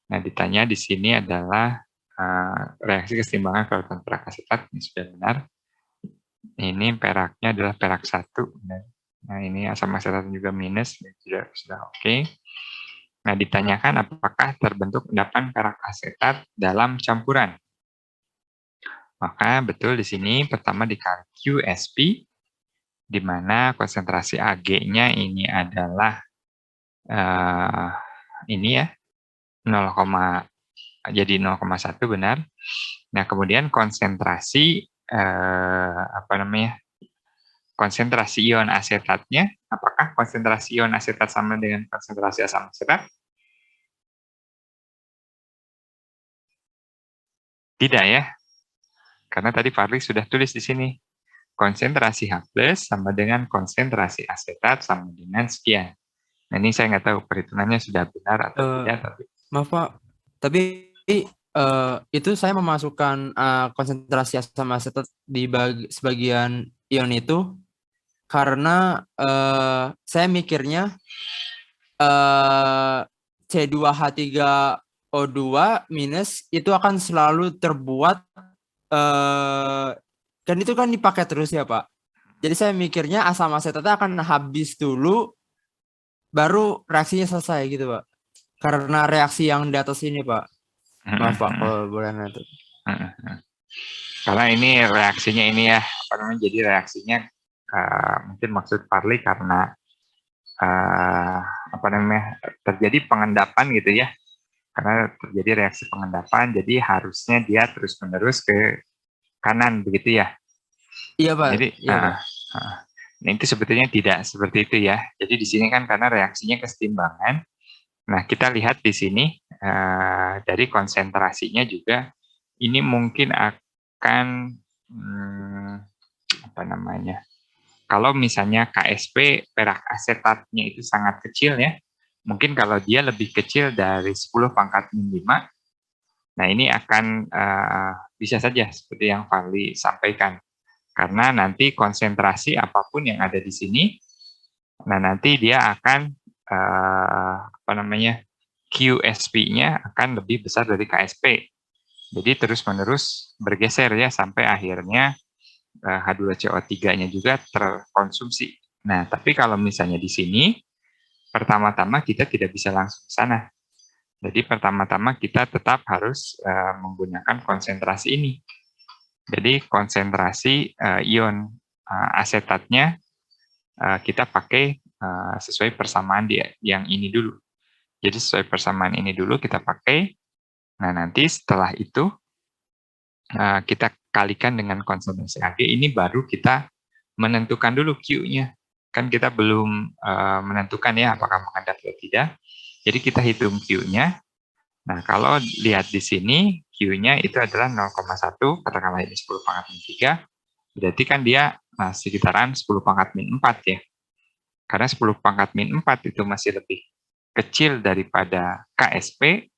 Nah, ditanya di sini adalah reaksi kesetimbangan kelautan perak asetat, ini sudah benar. Ini peraknya adalah perak 1. Nah, ini asam asetat juga minus, sudah oke. Nah, ditanyakan apakah terbentuk endapan perak asetat dalam campuran. Maka betul di sini pertama dikali QSP, di mana konsentrasi Ag-nya ini adalah ini ya 0, jadi 0,1 benar. Nah, kemudian konsentrasi apa namanya? Konsentrasi ion asetatnya, apakah konsentrasi ion asetat sama dengan konsentrasi asam asetat? Tidak ya. Karena tadi Fadli sudah tulis di sini. Konsentrasi H+ sama dengan konsentrasi asetat sama dengan sekian. Nah, ini saya nggak tahu perhitungannya sudah benar atau tidak. Tapi Maaf Pak, tapi itu saya memasukkan konsentrasi asam asetat di sebagian ion itu karena saya mikirnya C2H3O2 minus itu akan selalu terbuat kan itu kan dipakai terus ya Pak. Jadi saya mikirnya asam asetatnya akan habis dulu baru reaksinya selesai gitu Pak. Karena reaksi yang di atas ini Pak. Maaf Pak kalau boleh nanti. Karena ini reaksinya ini ya, apa namanya? Jadi reaksinya mungkin maksud Parli karena apa namanya? Terjadi pengendapan gitu ya. Karena terjadi reaksi pengendapan, jadi harusnya dia terus-menerus ke kanan begitu ya. Iya Pak. Jadi iya, Pak. Nah, itu sebetulnya tidak seperti itu ya. Jadi di sini kan karena reaksinya kesetimbangan. Nah, kita lihat di sini dari konsentrasinya juga ini mungkin akan apa namanya? Kalau misalnya KSP perak asetatnya itu sangat kecil ya. Mungkin kalau dia lebih kecil dari 10⁻⁵, nah ini akan bisa saja seperti yang Fadli sampaikan. Karena nanti konsentrasi apapun yang ada di sini, nah nanti dia akan apa namanya? QSP-nya akan lebih besar dari KSP. Jadi terus-menerus bergeser ya sampai akhirnya H2CO3-nya juga terkonsumsi. Nah, tapi kalau misalnya di sini, pertama-tama kita tidak bisa langsung ke sana. Jadi pertama-tama kita tetap harus menggunakan konsentrasi ini. Jadi konsentrasi ion asetatnya kita pakai sesuai persamaan yang ini dulu. Jadi sesuai persamaan ini dulu kita pakai. Nah, nanti setelah itu kita kalikan dengan konsentrasi Ag, ini baru kita menentukan dulu Q-nya. Kan kita belum menentukan ya apakah mengendap atau tidak. Jadi kita hitung Q-nya. Nah, kalau lihat di sini, Q-nya itu adalah 0,1, katakanlah ini 10⁻⁴, berarti kan dia sekitaran 10⁻⁴ ya. Karena 10⁻⁴ itu masih lebih kecil daripada KSP,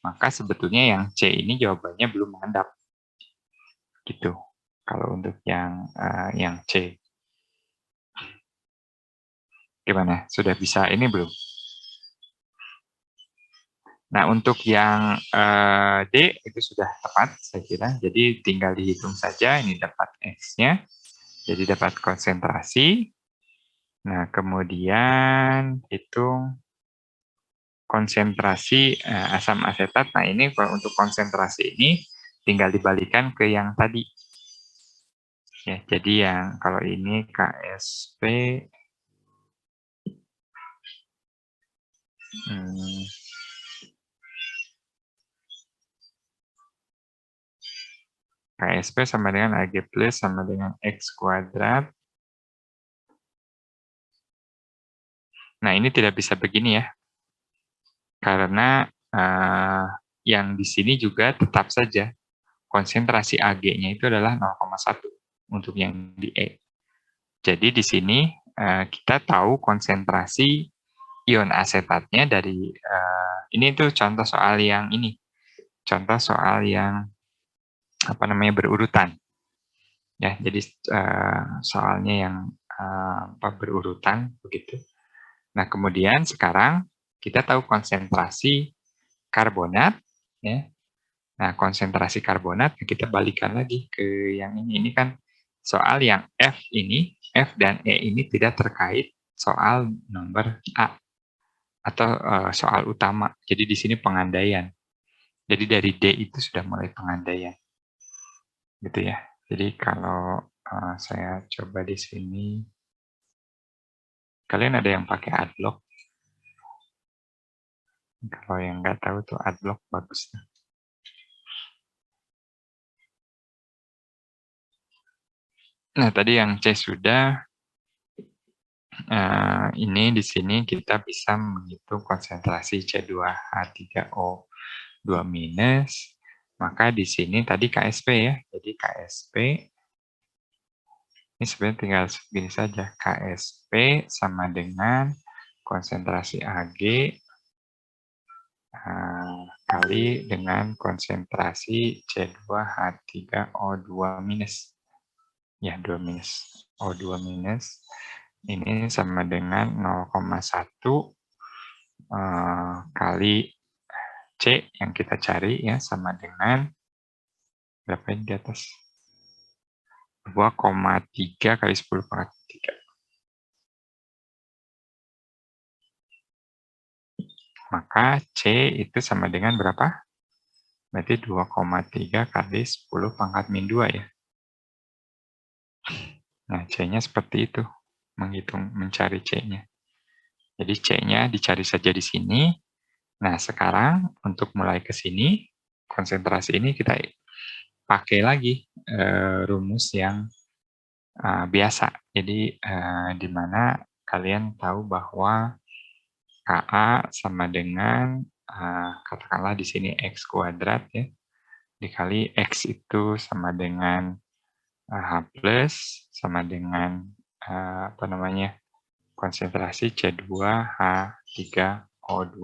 maka sebetulnya yang C ini jawabannya belum mengendap. Gitu. Kalau untuk yang C. Gimana? Sudah bisa ini belum? Nah, untuk yang D itu sudah tepat, saya kira. Jadi tinggal dihitung saja, ini dapat X-nya. Jadi dapat konsentrasi. Nah, kemudian hitung konsentrasi asam asetat. Nah, ini kalau untuk konsentrasi ini tinggal dibalikan ke yang tadi. Ya, jadi yang kalau ini KSP KSP sama dengan AG plus sama dengan X kuadrat. Nah, ini tidak bisa begini ya. Karena yang di sini juga tetap saja konsentrasi Ag-nya itu adalah 0,1 untuk yang di E. Jadi di sini kita tahu konsentrasi ion asetatnya dari ini tuh contoh soal yang ini. Contoh soal yang berurutan. Ya, jadi soalnya yang berurutan begitu. Nah, kemudian sekarang kita tahu konsentrasi karbonat ya. Nah, konsentrasi karbonat kita balikan lagi ke yang ini. Ini kan soal yang F ini, F dan E ini tidak terkait soal nomor A atau soal utama. Jadi di sini pengandaian. Jadi dari D itu sudah mulai pengandaian. Gitu ya. Jadi kalau saya coba di sini, kalian ada yang pakai adblock? Kalau yang nggak tahu tuh adblock bagus. Nah, tadi yang C sudah. Ini di sini kita bisa menghitung konsentrasi C2H3O2-. Maka di sini tadi KSP ya. Jadi KSP, ini sebenarnya tinggal segini saja. KSP sama dengan konsentrasi Ag kali dengan konsentrasi C2H3O2-. Ya, 2- O2- ini sama dengan 0,1 kali C yang kita cari ya sama dengan berapa ini di atas? 2,3 kali 10 pangkat 3. Maka C itu sama dengan berapa? Berarti 2,3 kali 10 pangkat min 2 ya. Nah, C-nya seperti itu. Mencari C-nya. Jadi C-nya dicari saja di sini. Nah, sekarang untuk mulai ke sini, konsentrasi ini kita pakai lagi rumus yang biasa. Jadi, di mana kalian tahu bahwa Ka sama dengan, katakanlah di sini X kuadrat ya, dikali X itu sama dengan H plus, sama dengan konsentrasi C2H3O2-.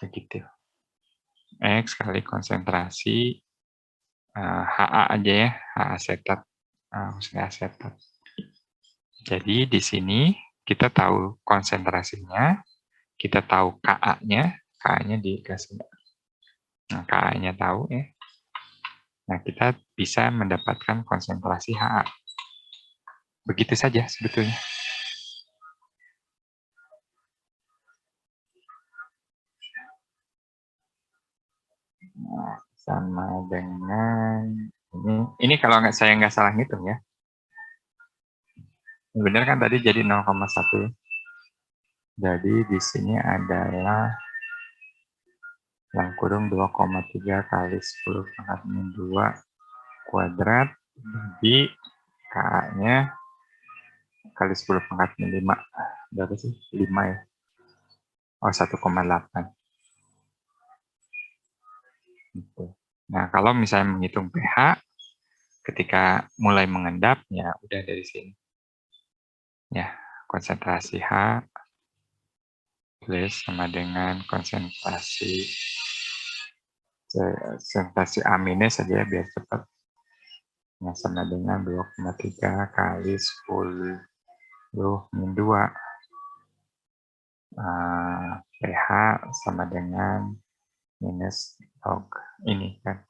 Begitu. X kali konsentrasi Ha aja ya, Ha asetat, khususnya asetat. Jadi di sini kita tahu konsentrasinya, kita tahu Ka-nya, Ka-nya dikasih. Nah, Ka-nya tahu ya. Nah, kita bisa mendapatkan konsentrasi Ha. Begitu saja sebetulnya. Nah, sama dengan ini kalau saya nggak salah ngitung ya. Benar kan tadi jadi 0,1. Jadi di sini adalah dalam kurung 2,3 kali 10 pangkat min 2 kuadrat di Ka-nya kali 10 pangkat min 5. Berapa sih? 5 ya. Oh, 1,8. Gitu. Nah, kalau misalnya menghitung pH, ketika mulai mengendap, ya udah dari sini. Ya, konsentrasi H plus sama dengan konsentrasi A minus saja ya, biar cepat. Nah, sama dengan 2,3 kali 10 min 2. pH sama dengan minus log ini kan,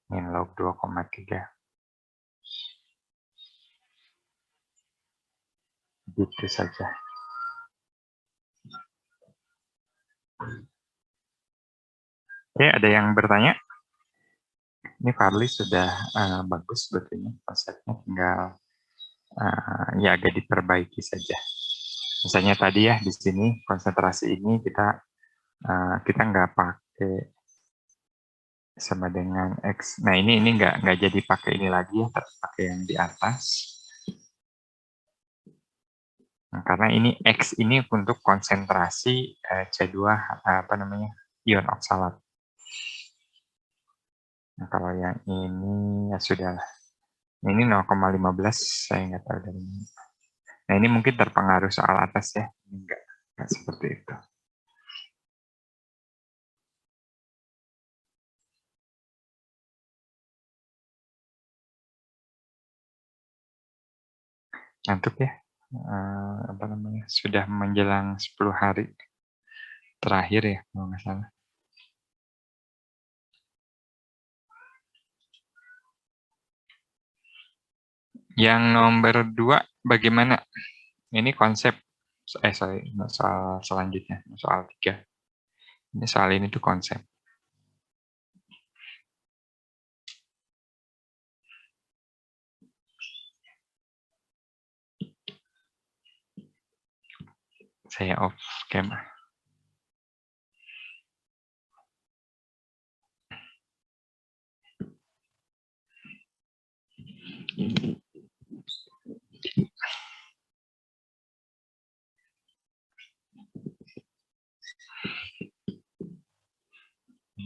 min log 2,3. Gitu saja. Oke, ada yang bertanya? Ini Farli sudah bagus sebetulnya konsepnya, tinggal ya agak diperbaiki saja. Misalnya tadi ya di sini konsentrasi ini kita nggak pakai sama dengan X. Nah ini nggak jadi pakai ini lagi ya, tapi pakai yang di atas. Nah, karena ini X ini untuk konsentrasi C2 apa namanya ion oksalat. Nah, kalau yang ini ya sudahlah. Ini 0,15 saya nggak tahu dari ini. Nah ini mungkin terpengaruh soal atas ya, enggak seperti itu. Ngantuk ya, apa namanya sudah menjelang 10 hari terakhir ya kalau nggak salah. Yang nomor 2 bagaimana? Ini konsep, sorry, soal selanjutnya, soal 3. Ini soal ini tuh konsep. Saya off cam.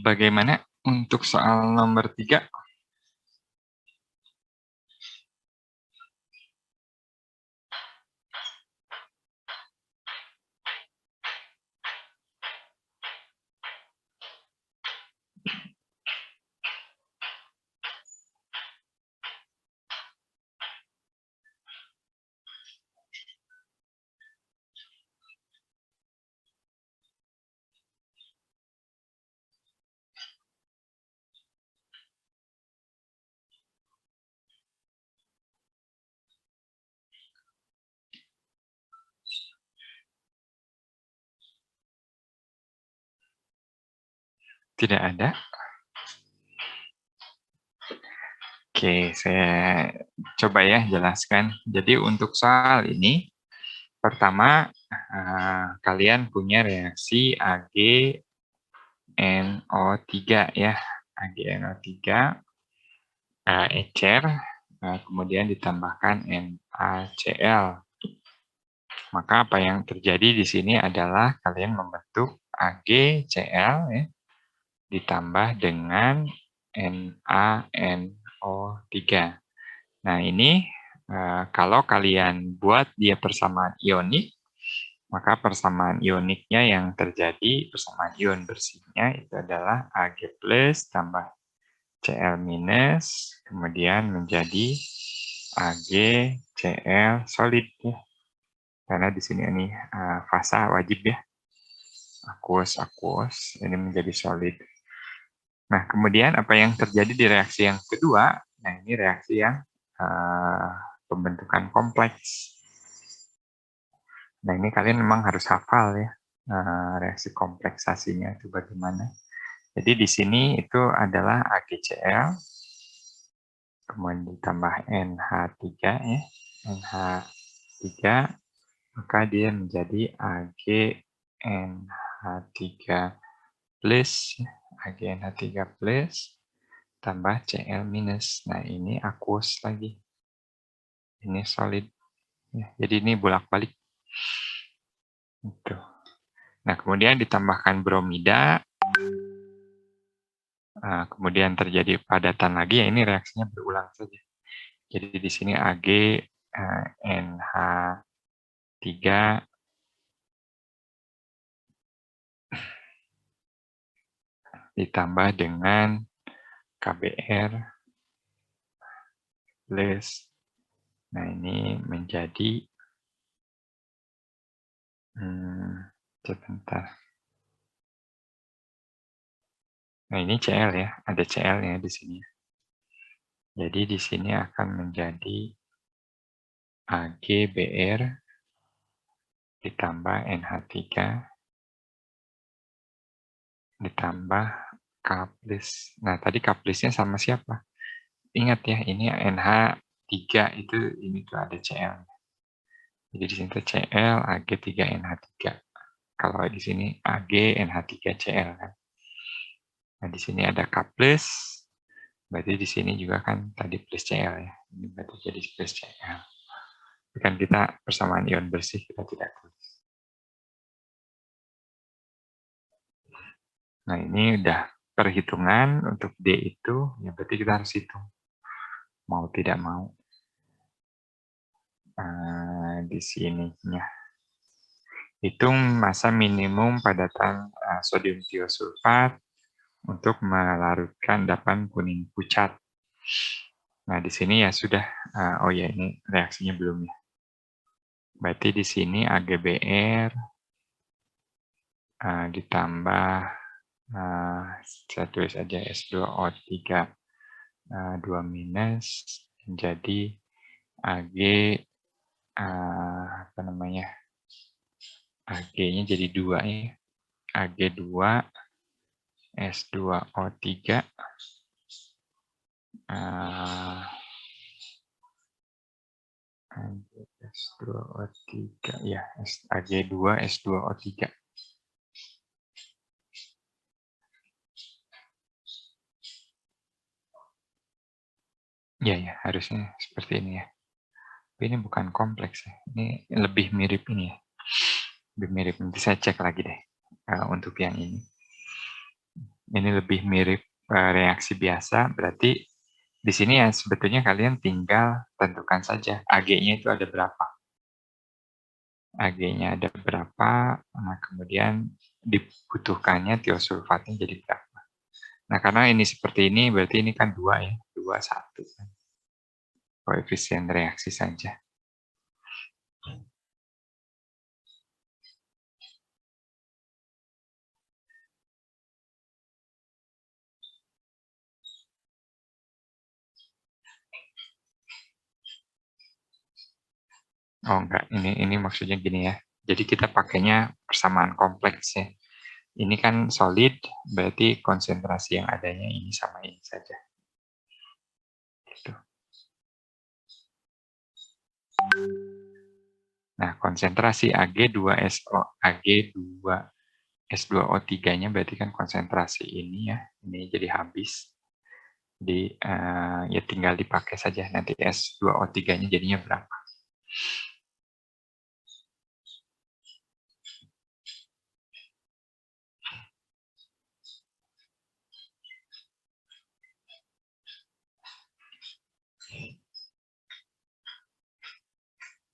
Bagaimana untuk soal nomor 3? Tidak ada. Oke, saya coba ya jelaskan. Jadi untuk soal ini, pertama kalian punya reaksi AgNO3 ya. AgNO3 ecer, kemudian ditambahkan NaCl. Maka apa yang terjadi di sini adalah kalian membentuk AgCl ya, ditambah dengan NaNO3. Nah ini kalau kalian buat dia persamaan ionik, maka persamaan ioniknya yang terjadi, persamaan ion bersihnya itu adalah Ag plus tambah Cl minus, kemudian menjadi AgCl solid ya. Karena di sini ini fasa wajib ya, aqueous, ini menjadi solid. Nah kemudian apa yang terjadi di reaksi yang kedua? Nah ini reaksi yang pembentukan kompleks. Nah ini kalian memang harus hafal ya reaksi kompleksasinya itu bagaimana. Jadi di sini itu adalah AgCl, kemudian ditambah NH3 ya, NH3, maka dia menjadi AgNH3 plus, AgNH3 plus tambah Cl minus. Nah ini aqueous lagi, ini solid. Ya, jadi ini bolak-balik. Gitu. Nah kemudian ditambahkan bromida. Nah, kemudian terjadi padatan lagi, ya ini reaksinya berulang saja. Jadi di sini AgNH3 ditambah dengan KBr plus, nah ini menjadi Sebentar. Nah, ini CL ya, ada CL-nya di sini. Jadi di sini akan menjadi AgBr ditambah NH3 ditambah K+. Nah, tadi K+-nya sama siapa? Ingat ya, ini NH3 itu ini tuh ada CL. Jadi di sini tuh CL Ag3NH3. Kalau di sini Ag NH3Cl kan. Nah, di sini ada K+, berarti di sini juga kan tadi plus Cl ya. Ini berarti jadi plus Cl. Kan kita persamaan ion bersih kita tidak tulis. Nah, ini udah perhitungan untuk D itu, ya berarti kita harus hitung. Mau tidak mau. Di sininya. Hitung massa minimum padatan sodium tiosulfat untuk melarutkan endapan kuning pucat. Nah, di sini ya sudah. Oh ya, ini reaksinya belum ya. Berarti di sini AgBr ditambah saya tulis aja S2O3 2- menjadi Ag apa namanya? Ag-nya jadi 2 ya. Ag2 S2O3 S2O3 ya, Ag2 S2O3. Ya, harusnya seperti ini ya. Tapi ini bukan kompleks ya. Ini lebih mirip ini ya. Lebih mirip. Nanti saya cek lagi deh untuk yang ini. Ini lebih mirip reaksi biasa. Berarti di sini ya sebetulnya kalian tinggal tentukan saja Ag-nya itu ada berapa. Ag-nya ada berapa. Nah, kemudian dibutuhkannya tiosulfatnya jadi berapa. Nah, karena ini seperti ini, berarti ini kan 2 ya. 2, 1. Koefisien reaksi saja. Oh enggak, ini maksudnya gini ya. Jadi kita pakainya persamaan kompleks ya. Ini kan solid, berarti konsentrasi yang adanya ini sama ini saja. Gitu. Nah, konsentrasi Ag2SO, Ag2S2O3-nya berarti kan konsentrasi ini ya. Ini jadi habis. Jadi ya tinggal dipakai saja nanti S2O3-nya jadinya berapa.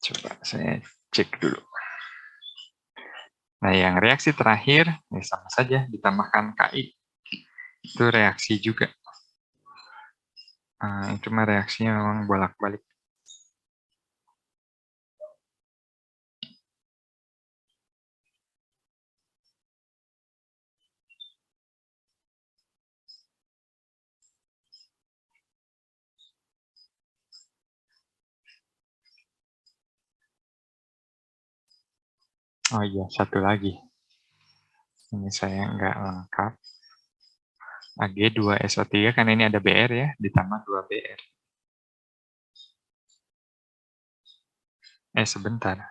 Coba saya cek dulu. Nah, yang reaksi terakhir, ya sama saja ditambahkan Ki. Itu reaksi juga. Cuma reaksinya memang bolak-balik. Oh iya, satu lagi. Ini saya nggak lengkap. Ag2SO3 kan ini ada Br ya, ditambah 2 Br. Sebentar.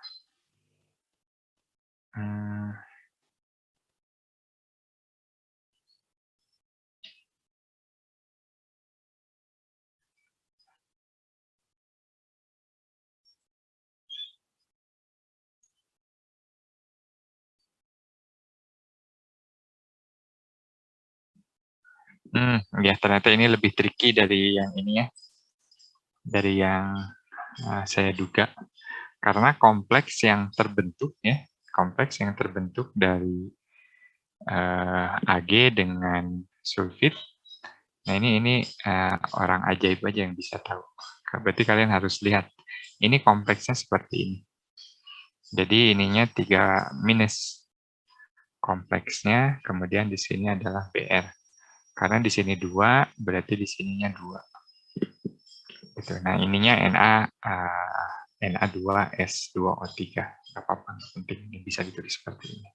Ya ternyata ini lebih tricky dari yang ini ya. Dari yang saya duga. Karena kompleks yang terbentuk ya, kompleks yang terbentuk dari Ag dengan sulfit. Nah ini orang ajaib aja yang bisa tahu. Berarti kalian harus lihat. Ini kompleksnya seperti ini. Jadi ininya 3-. kompleksnya, kemudian di sini adalah BR. Karena di sini 2, berarti di sininya 2. Gitu. Nah, ininya Na2S2O3. Nggak apa-apa, nggak penting. Ini bisa ditulis seperti ini.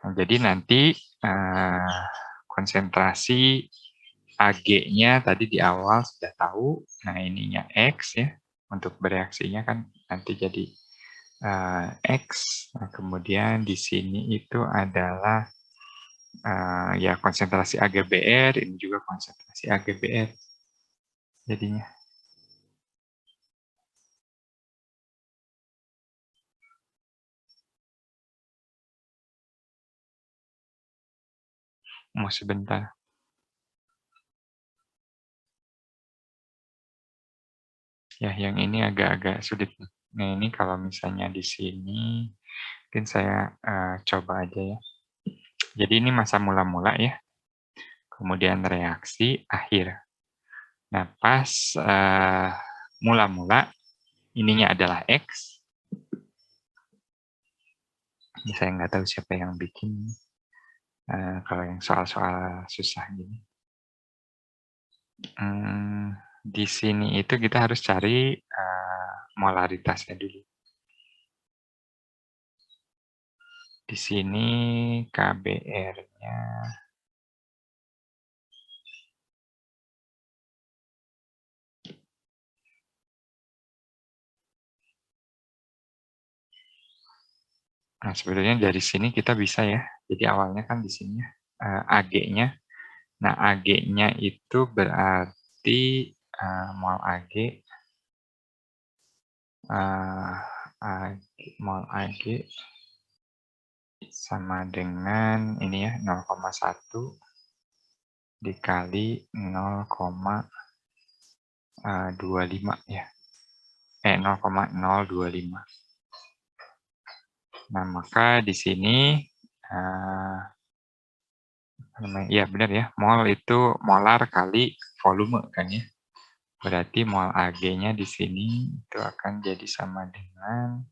Nah, jadi nanti konsentrasi Ag-nya tadi di awal sudah tahu. Nah, ininya X ya. Untuk bereaksinya kan nanti jadi X. Nah, kemudian di sini itu adalah ya konsentrasi AgBr, ini juga konsentrasi AgBr. Jadinya. Mau sebentar. Ya, yang ini agak-agak sulit. Nah, ini kalau misalnya di sini, mungkin saya coba aja ya. Jadi ini masa mula-mula ya. Kemudian reaksi akhir. Nah, pas mula-mula, ininya adalah X. Ini saya nggak tahu siapa yang bikin. Kalau yang soal-soal susah gini. Di sini itu kita harus cari molaritasnya dulu. Di sini KBR-nya nah, sebenarnya dari sini kita bisa ya. Jadi awalnya kan di sini Ag-nya. Nah, Ag-nya itu berarti mol Ag mol Ag sama dengan ini ya 0,1 dikali 0,25 ya. 0,025. Nah, maka di sini ya benar ya, mol itu molar kali volume kan ya. Berarti mol Ag-nya di sini itu akan jadi sama dengan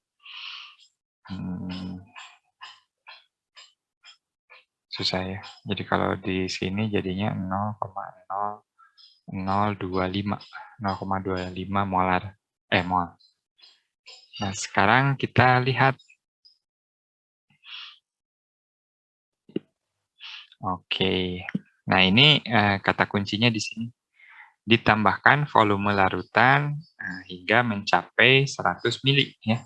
susah ya. Jadi kalau di sini jadinya 0,0025 molar mol. Nah, sekarang kita lihat. Oke. Nah, ini kata kuncinya di sini. Ditambahkan volume larutan hingga mencapai 100 mili ya.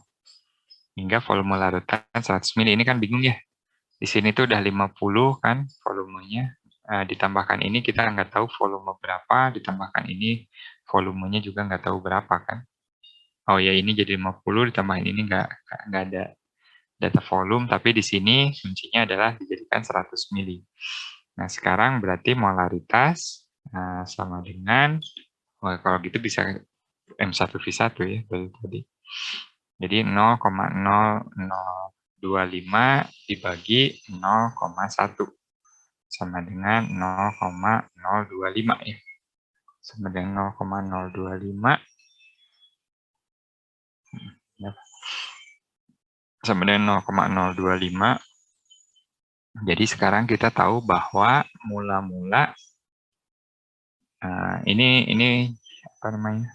Hingga volume larutan 100 mili. Ini kan bingung ya. Di sini tuh udah 50 kan volumenya. Ditambahkan ini kita nggak tahu volume berapa, ditambahkan ini volumenya juga nggak tahu berapa kan. Oh ya, ini jadi 50, ditambahin ini nggak ada data volume, tapi di sini kuncinya adalah dijadikan 100 mili. Nah, sekarang berarti molaritas sama dengan, kalau gitu bisa M1V1 ya dari tadi. Jadi 0,0025 dibagi 0,1 sama dengan 0,025 ya. Sama dengan 0,025 sama dengan 0,025. Jadi sekarang kita tahu bahwa mula-mula ini apa namanya?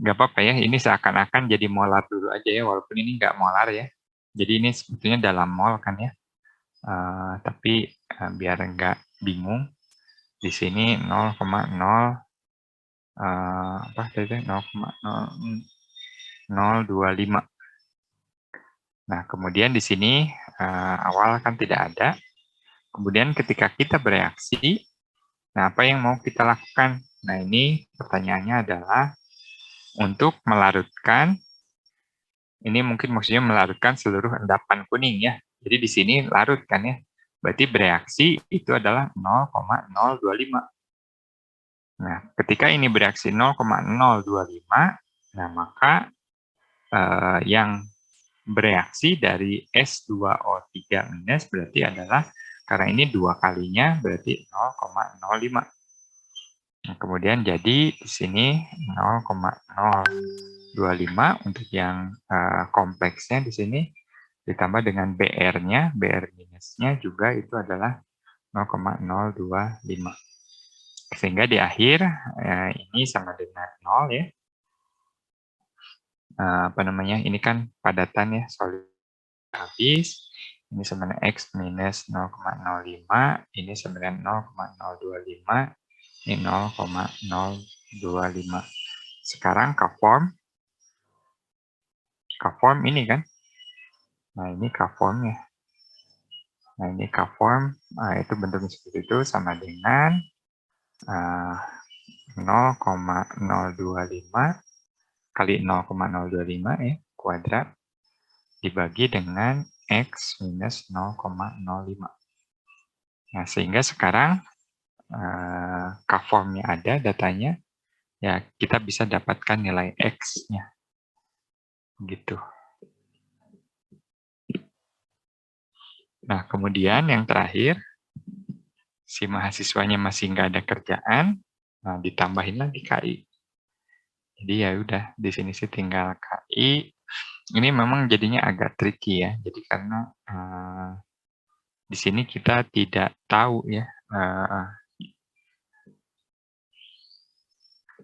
Nggak apa-apa ya, ini seakan-akan jadi molar dulu aja ya, walaupun ini nggak molar ya. Jadi ini sebetulnya dalam mol kan ya. Tapi biar nggak bingung, di sini 0,0 apa tadi 0,025. Nah, kemudian di sini awal kan tidak ada. Kemudian ketika kita bereaksi, nah apa yang mau kita lakukan? Nah, ini pertanyaannya adalah untuk melarutkan, ini mungkin maksudnya melarutkan seluruh endapan kuning ya. Jadi di sini larut kan ya. Berarti bereaksi itu adalah 0,025. Nah, ketika ini bereaksi 0,025, nah maka yang bereaksi dari S2O3- berarti adalah, karena ini 2 kalinya berarti 0,05. Nah, kemudian jadi di sini 0,0 25 untuk yang kompleksnya di sini ditambah dengan BR-nya, BR minusnya juga itu adalah 0,025. Sehingga di akhir ini sama dengan 0 ya. Apa namanya? Ini kan padatan ya, solid habis. Ini sama dengan X minus 0,05, ini sama dengan 0,025, ini 0,025. Sekarang K-form ini kan. Nah, ini K-formnya. Nah, ini K-form, itu bentuknya seperti itu, sama dengan 0,025 kali 0,025 ya, kuadrat, dibagi dengan X minus 0,05. Nah, sehingga sekarang K-formnya ada, datanya, ya kita bisa dapatkan nilai X-nya. Gitu. Nah, kemudian yang terakhir, si mahasiswanya masih nggak ada kerjaan, nah ditambahin lagi KI. Jadi ya udah, di sini sih tinggal KI. Ini memang jadinya agak tricky ya. Jadi karena di sini kita tidak tahu ya.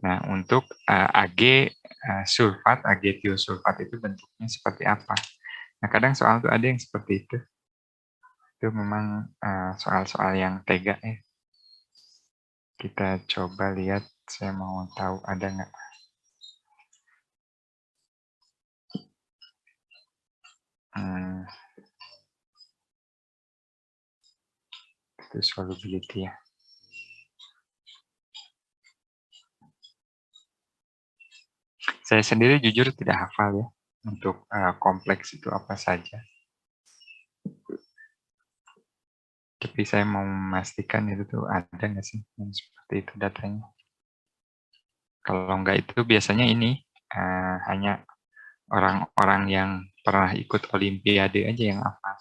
Nah, untuk Ag sulfat, Ag tiosulfat itu bentuknya seperti apa? Nah, kadang soal tuh ada yang seperti itu. Itu memang soal-soal yang tega ya. Kita coba lihat, saya mau tahu ada nggak. Itu solubility ya. Saya sendiri jujur tidak hafal ya untuk kompleks itu apa saja. Tapi saya mau memastikan itu tuh ada nggak sih yang seperti itu datanya. Kalau nggak itu biasanya ini hanya orang-orang yang pernah ikut Olimpiade aja yang hafal.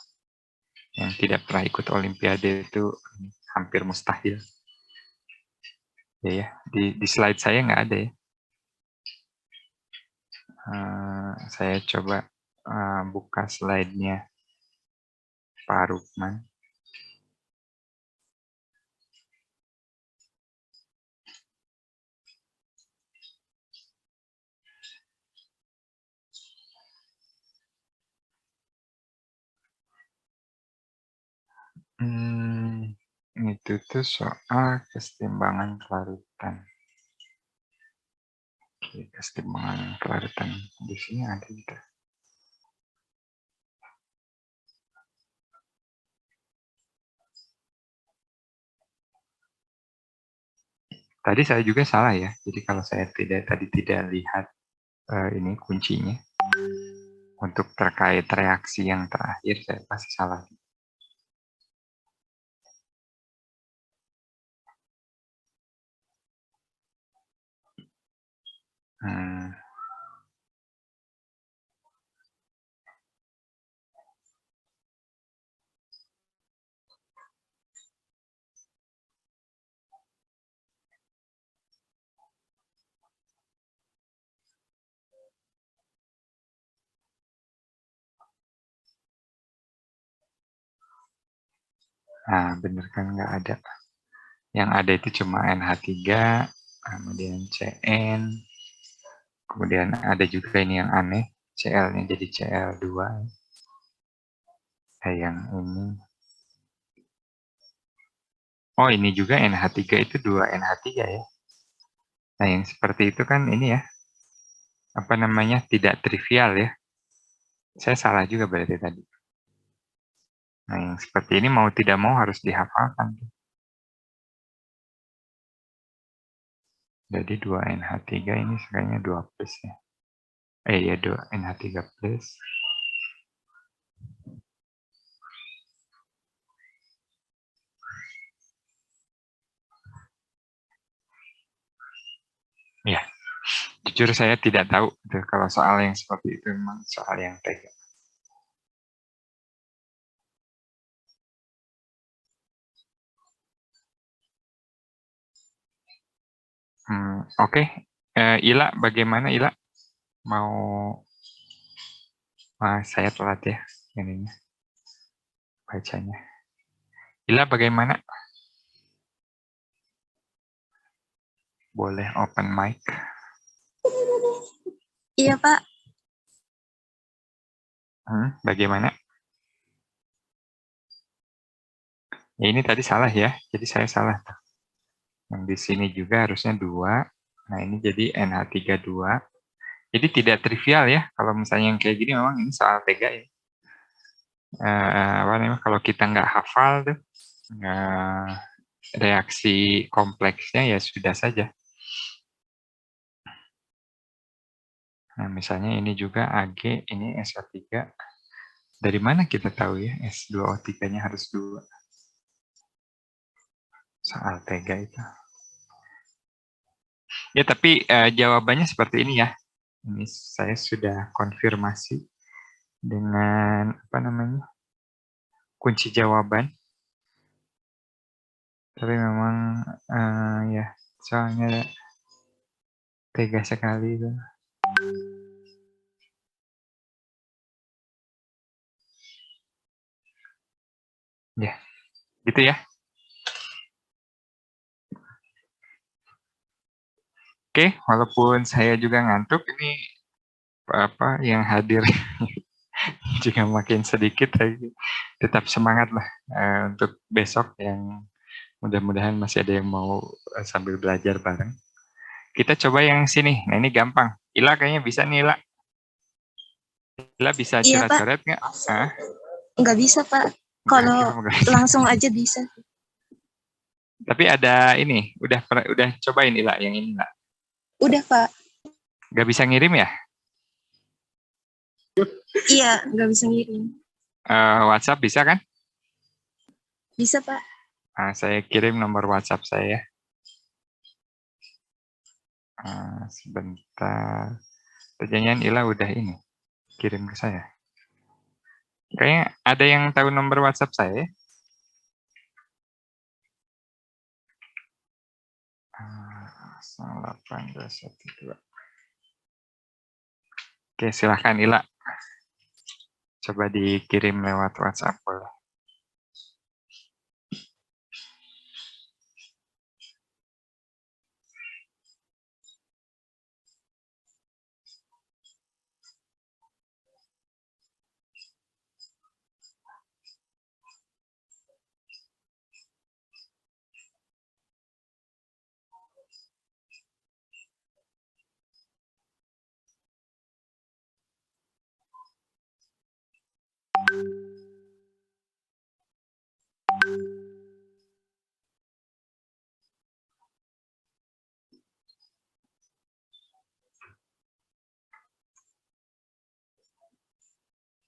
Yang tidak pernah ikut Olimpiade itu hampir mustahil. Ya, di slide saya nggak ada ya. Saya coba buka slide-nya Pak Rukman. Itu tuh soal kesetimbangan kelarutan. Oke, kesetimbangan kelarutan di sini ada gitu. Tadi saya juga salah ya. Jadi kalau saya tadi tidak lihat ini kuncinya untuk terkait reaksi yang terakhir, saya pasti salah. Nah, bener kan nggak ada. Yang ada itu cuma NH3, kemudian CN, kemudian ada juga ini yang aneh, Cl-nya jadi Cl2. Yang ini. Oh, ini juga NH3 itu 2 NH3 ya. Nah, yang seperti itu kan ini ya, apa namanya, tidak trivial ya. Saya salah juga berarti tadi. Nah, yang seperti ini mau tidak mau harus dihafalkan. Jadi 2NH3 ini sebenarnya 2 plus ya. Ya 2NH3 plus. Ya, jujur saya tidak tahu kalau soal yang seperti itu memang soal yang tega. Oke. Ila, bagaimana Ila? mau saya telat ya ininya bacanya. Ila bagaimana? Boleh open mic. Iya, Pak. Bagaimana? Ya ini tadi salah ya. Jadi saya salah. Yang di sini juga harusnya 2. Nah ini jadi NH32. Jadi tidak trivial ya. Kalau misalnya yang kayak gini memang ini soal tega ya. Apa namanya? Kalau kita nggak hafal tuh, reaksi kompleksnya ya sudah saja. Nah misalnya ini juga AG, ini SO3. Dari mana kita tahu ya S2O3-nya harus 2? Soal tega itu. Ya tapi jawabannya seperti ini ya. Ini saya sudah konfirmasi dengan apa namanya kunci jawaban. Tapi memang ya soalnya tega sekali itu. Ya, gitu ya. Oke, walaupun saya juga ngantuk, ini apa yang hadir juga makin sedikit, tapi tetap semangat lah untuk besok yang mudah-mudahan masih ada yang mau sambil belajar bareng. Kita coba yang sini. Nah ini gampang. Ila kayaknya bisa nih Ila. Ila bisa Iya, Pak. coret-coret nggak? Nggak bisa, Pak. Kalau langsung aja bisa. Tapi ada ini, udah cobain Ila yang ini Ila. Udah, Pak. Nggak bisa ngirim ya? Iya, nggak bisa ngirim. WhatsApp bisa kan? Bisa, Pak. Saya kirim nomor WhatsApp saya. Sebentar. Perjanjian Ila udah ini. Kirim ke saya. Kayaknya ada yang tahu nomor WhatsApp saya. 0812. Oke, silahkan Ila. Coba dikirim lewat WhatsApp boleh.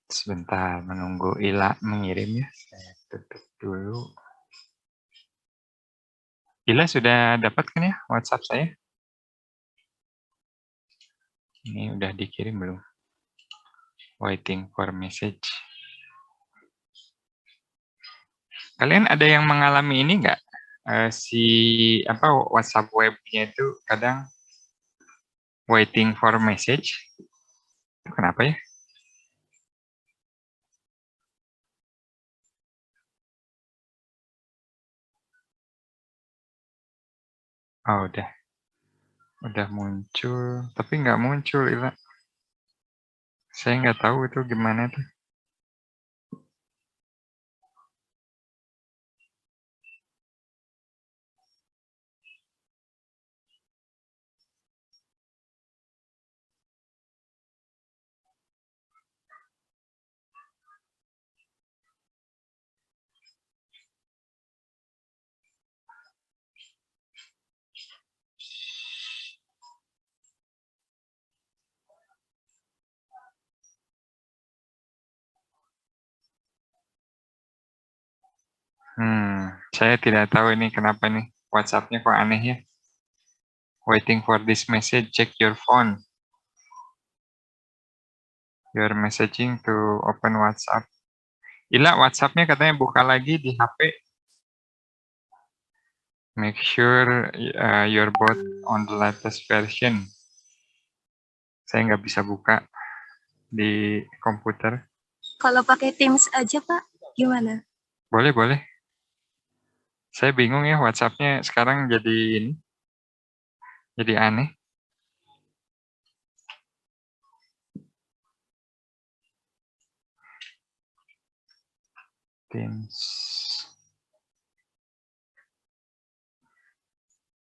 Sebentar menunggu Ila mengirim ya. Saya tutup dulu. Ila sudah dapat kan ya WhatsApp saya? Ini udah dikirim belum? Waiting for message. Kalian ada yang mengalami ini nggak? WhatsApp webnya itu kadang waiting for message. Itu kenapa ya? Oh, udah muncul, tapi nggak muncul, Ila. Saya nggak tahu itu gimana tuh. Saya tidak tahu ini kenapa nih. WhatsApp-nya kok aneh ya. Waiting for this message, check your phone. You're messaging to open WhatsApp. Ila, WhatsApp-nya katanya buka lagi di HP. Make sure you're both on the latest version. Saya nggak bisa buka di komputer. Kalau pakai Teams aja, Pak, gimana? Boleh, boleh. Saya bingung ya WhatsApp-nya sekarang jadi ini. Jadi aneh. Teams.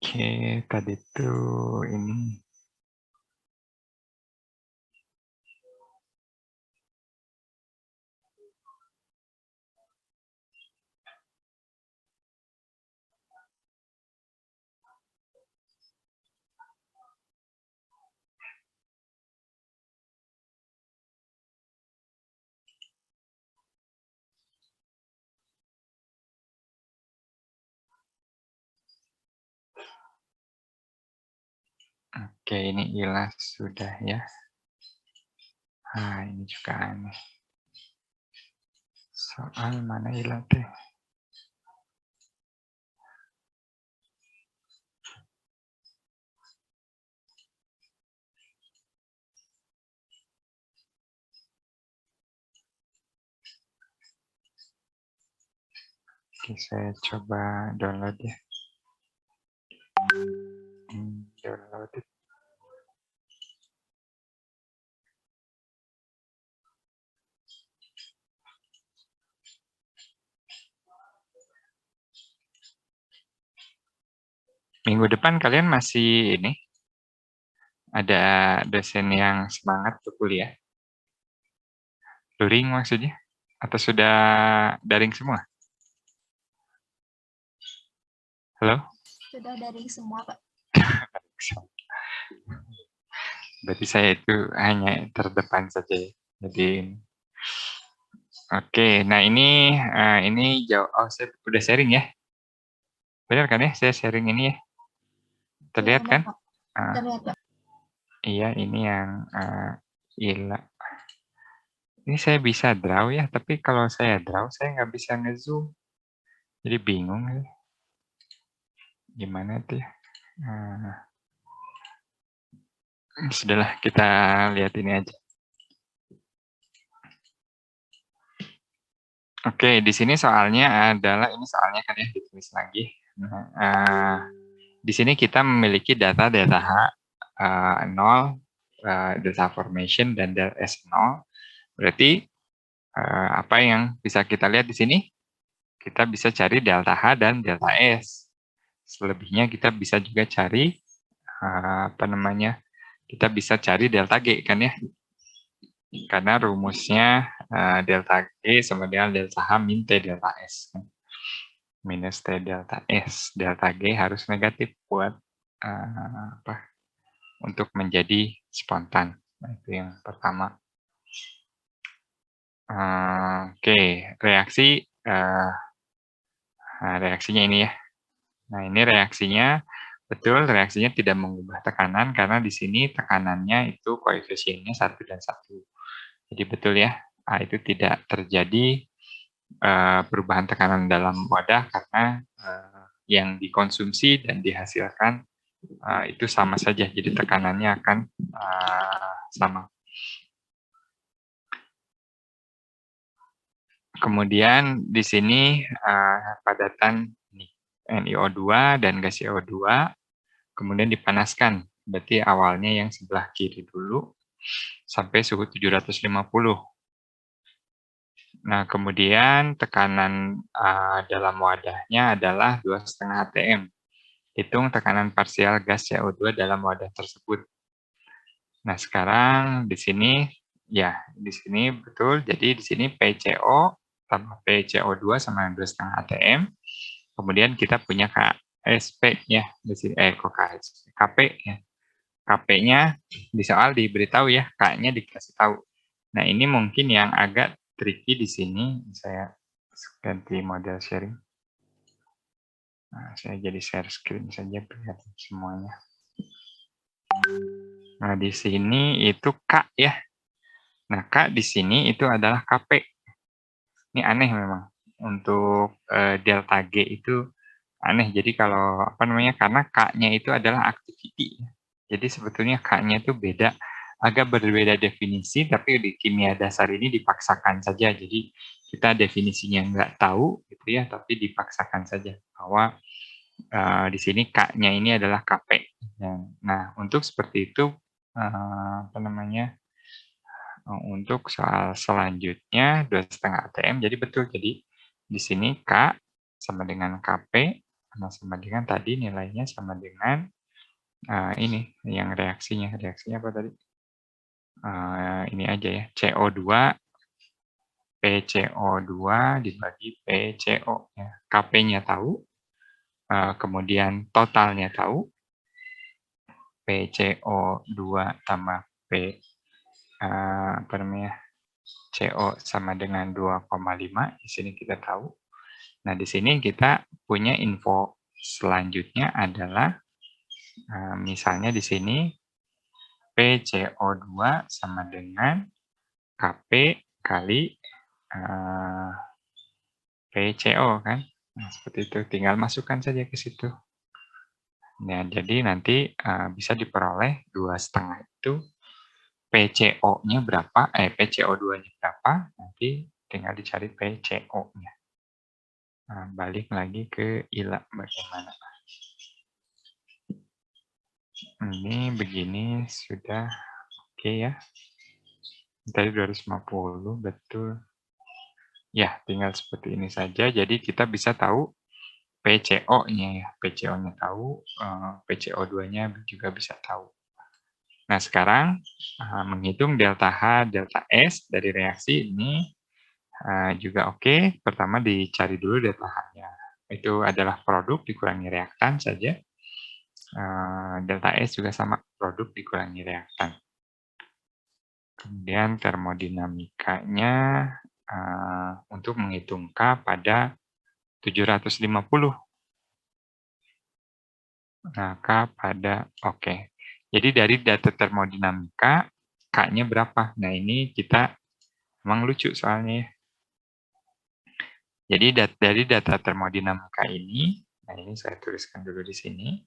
Oke, tadi tuh ini. Oke, ini jelas sudah ya. Ah, ini juga aneh. Soal mana hilang teh? Oke, saya coba download ya. Download it. Minggu depan kalian masih ini? Ada dosen yang semangat untuk kuliah? Luring maksudnya? Atau sudah daring semua? Halo? Sudah dari semua, Pak. Berarti saya itu hanya terdepan saja ya. Jadi, oke. Nah ini jauh. Oh, saya udah sharing ya? Benar kan ya? Saya sharing ini ya? Terlihat kan? Terlihat, Pak. Iya, ini yang gila. Ini saya bisa draw ya, tapi kalau saya draw saya nggak bisa ngezoom. Jadi bingung ya. Gimana tuh ya? Sudahlah, kita lihat ini aja. Oke, di sini soalnya adalah, ini soalnya kan ya, ditulis lagi. Nah, di sini kita memiliki data H 0, data formation, dan delta S 0. Berarti apa yang bisa kita lihat di sini? Kita bisa cari delta H dan delta S. Selebihnya kita bisa juga cari kita bisa cari delta G kan ya, karena rumusnya delta G sama dengan delta H min T delta S, minus T delta S. Delta G harus negatif buat untuk menjadi spontan. Nah, itu yang pertama. Oke, reaksi reaksinya ini ya. Nah, ini reaksinya, betul, reaksinya tidak mengubah tekanan karena di sini tekanannya itu koefisiennya 1 dan 1. Jadi betul ya, itu tidak terjadi perubahan tekanan dalam wadah karena yang dikonsumsi dan dihasilkan itu sama saja. Jadi tekanannya akan sama. Kemudian di sini padatan NiO2 dan gas CO2 kemudian dipanaskan. Berarti awalnya yang sebelah kiri dulu sampai suhu 750. Nah, kemudian tekanan dalam wadahnya adalah 2,5 atm. Hitung tekanan parsial gas CO2 dalam wadah tersebut. Nah, sekarang di sini ya, di sini betul. Jadi di sini PCO tambah PCO2 sama 2,5 atm. Kemudian kita punya KSP ya, di sini kok KSP, KP ya. KP-nya di soal diberitahu ya, K-nya dikasih tahu. Nah, ini mungkin yang agak tricky di sini. Saya ganti model sharing. Nah, saya jadi share screen saja biar semuanya. Nah, di sini itu K ya. Nah, K di sini itu adalah KP. Ini aneh memang. Untuk delta G itu aneh. Jadi kalau karena K-nya itu adalah activity. Jadi sebetulnya K-nya itu beda agak berbeda definisi, tapi di kimia dasar ini dipaksakan saja. Jadi kita definisinya nggak tahu, gitu ya, tapi dipaksakan saja bahwa di sini K-nya ini adalah Kp. Nah, untuk seperti itu, apa namanya? Untuk soal selanjutnya 2,5 ATM, jadi betul. Jadi di sini K sama dengan Kp, sama dengan tadi nilainya sama dengan ini yang reaksinya. Reaksinya apa tadi? Ini aja ya, CO2 PCO2 dibagi PCO ya. Kp-nya tahu, kemudian totalnya tahu, PCO2 tambah P apa namanya? CO sama dengan 2,5. Di sini kita tahu. Nah, di sini kita punya info selanjutnya adalah misalnya di sini PCO2 sama dengan Kp kali PCO kan. Nah, seperti itu. Tinggal masukkan saja ke situ. Nah, jadi nanti bisa diperoleh 2,5 itu PCO-nya berapa, PCO2-nya berapa, nanti tinggal dicari PCO-nya. Nah, balik lagi ke ILA bagaimana. Ini begini sudah oke ya. Tadi 250, betul. Ya, tinggal seperti ini saja. Jadi kita bisa tahu PCO-nya ya. PCO-nya tahu, PCO2-nya juga bisa tahu. Nah, sekarang menghitung delta H, delta S dari reaksi ini juga oke. Pertama dicari dulu delta H-nya. Itu adalah produk dikurangi reaktan saja. Delta S juga sama, produk dikurangi reaktan. Kemudian termodinamikanya untuk menghitung K pada 750. Nah, K pada oke. Jadi dari data termodinamika, K-nya berapa? Nah, ini kita memang lucu soalnya ya. Jadi dari data termodinamika ini, nah ini saya tuliskan dulu di sini,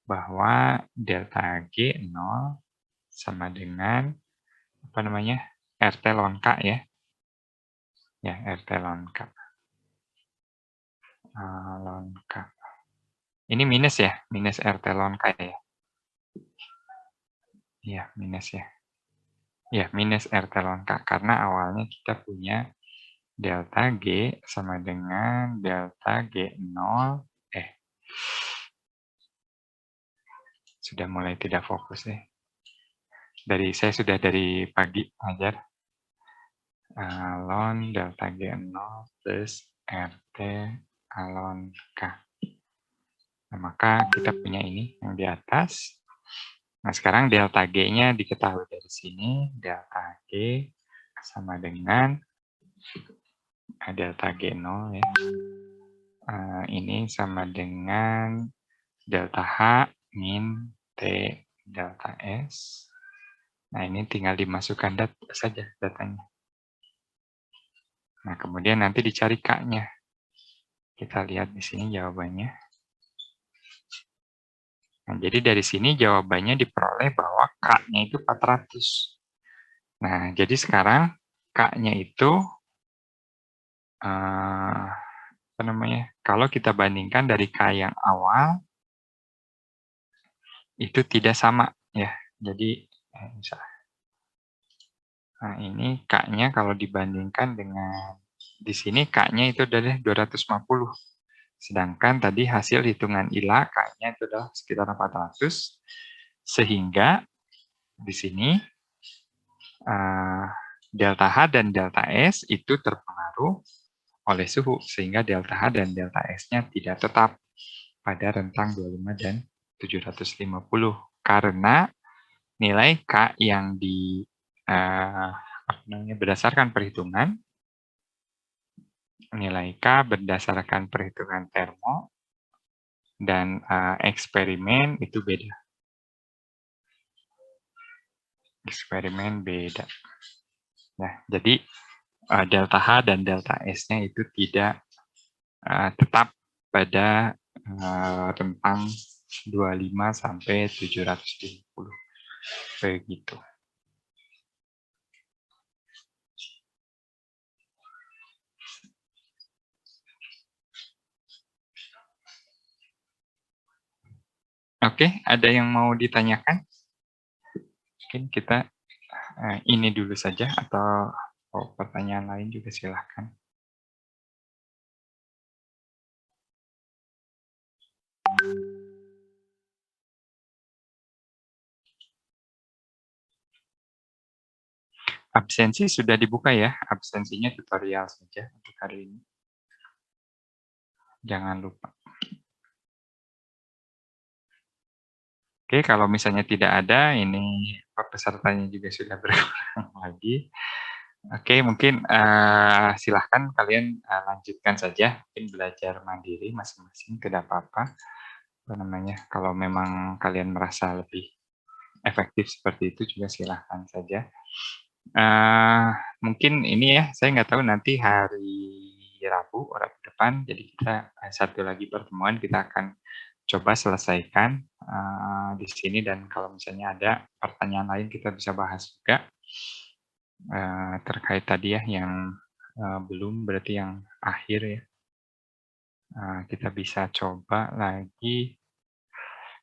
bahwa delta G 0 sama dengan, apa namanya, RT ln K ya. Ya, RT ln K. Ln K. Ini minus ya, minus RT ln K ya. Iya, minus ya. Ya, minus RT ln K, karena awalnya kita punya delta G sama dengan delta G0, sudah mulai tidak fokus ya. Saya sudah dari pagi ngajar. Ln delta G0 plus RT ln K. Nah, maka kita punya ini yang di atas. Nah, sekarang delta G-nya diketahui dari sini. Delta G sama dengan delta G0 ya. Ini sama dengan delta H min T delta S. Nah, ini tinggal dimasukkan data saja datanya. Nah, kemudian nanti dicari K-nya. Kita lihat di sini jawabannya. Nah, jadi dari sini jawabannya diperoleh bahwa K-nya itu 400. Nah, jadi sekarang K-nya itu apa namanya? Kalau kita bandingkan dari K yang awal itu tidak sama ya. Jadi nah, ini K-nya kalau dibandingkan dengan di sini K-nya itu adalah 250. Sedangkan tadi hasil hitungan ILA K-nya itu adalah sekitar 400. Sehingga di sini delta H dan delta S itu terpengaruh oleh suhu, sehingga delta H dan delta S-nya tidak tetap pada rentang 25 dan 750 karena nilai K yang berdasarkan perhitungan, nilai K berdasarkan perhitungan termo dan eksperimen itu beda. Eksperimen beda. Nah, jadi delta H dan delta S-nya itu tidak tetap pada rentang 25 sampai 750. Begitu. Oke, ada yang mau ditanyakan? Mungkin kita ini dulu saja atau pertanyaan lain juga silahkan. Absensi sudah dibuka ya, absensinya tutorial saja untuk hari ini. Jangan lupa. Oke, kalau misalnya tidak ada, ini pesertanya juga sudah berkurang lagi. Oke, mungkin silahkan kalian lanjutkan saja, mungkin belajar mandiri masing-masing, tidak apa-apa. Kalau memang kalian merasa lebih efektif seperti itu juga silahkan saja. Mungkin ini ya, saya nggak tahu nanti hari Rabu depan, jadi kita satu lagi pertemuan kita akan coba selesaikan di sini, dan kalau misalnya ada pertanyaan lain kita bisa bahas juga terkait tadi ya yang belum, berarti yang akhir ya. Kita bisa coba lagi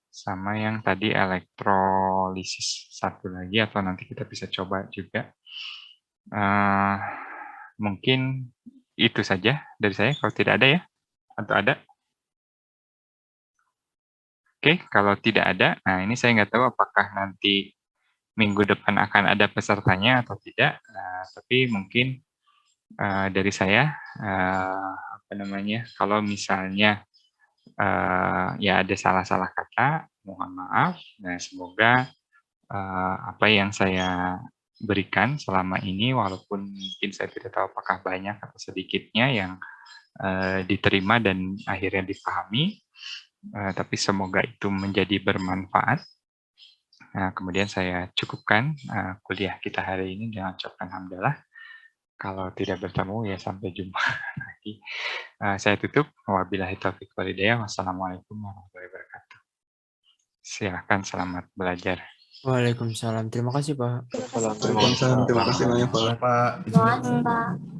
sama yang tadi elektrolisis satu lagi, atau nanti kita bisa coba juga. Mungkin itu saja dari saya, kalau tidak ada ya, atau ada? Oke, kalau tidak ada, nah ini saya nggak tahu apakah nanti minggu depan akan ada pesertanya atau tidak, tapi mungkin dari saya, kalau misalnya ya ada salah-salah kata, mohon maaf. Nah, semoga apa yang saya berikan selama ini, walaupun mungkin saya tidak tahu apakah banyak atau sedikitnya yang diterima dan akhirnya dipahami, tapi semoga itu menjadi bermanfaat. Nah, kemudian saya cukupkan kuliah kita hari ini dengan ucapan hamdalah. Kalau tidak bertemu ya sampai jumpa lagi. Saya tutup. Wabillahi taufiq wal hidayah. Wassalamualaikum warahmatullahi wabarakatuh. Silakan, selamat belajar. Waalaikumsalam. Terima kasih, Pak. Waalaikumsalam. Terima kasih banyak, Pak. Pak. Terima kasih, Pak.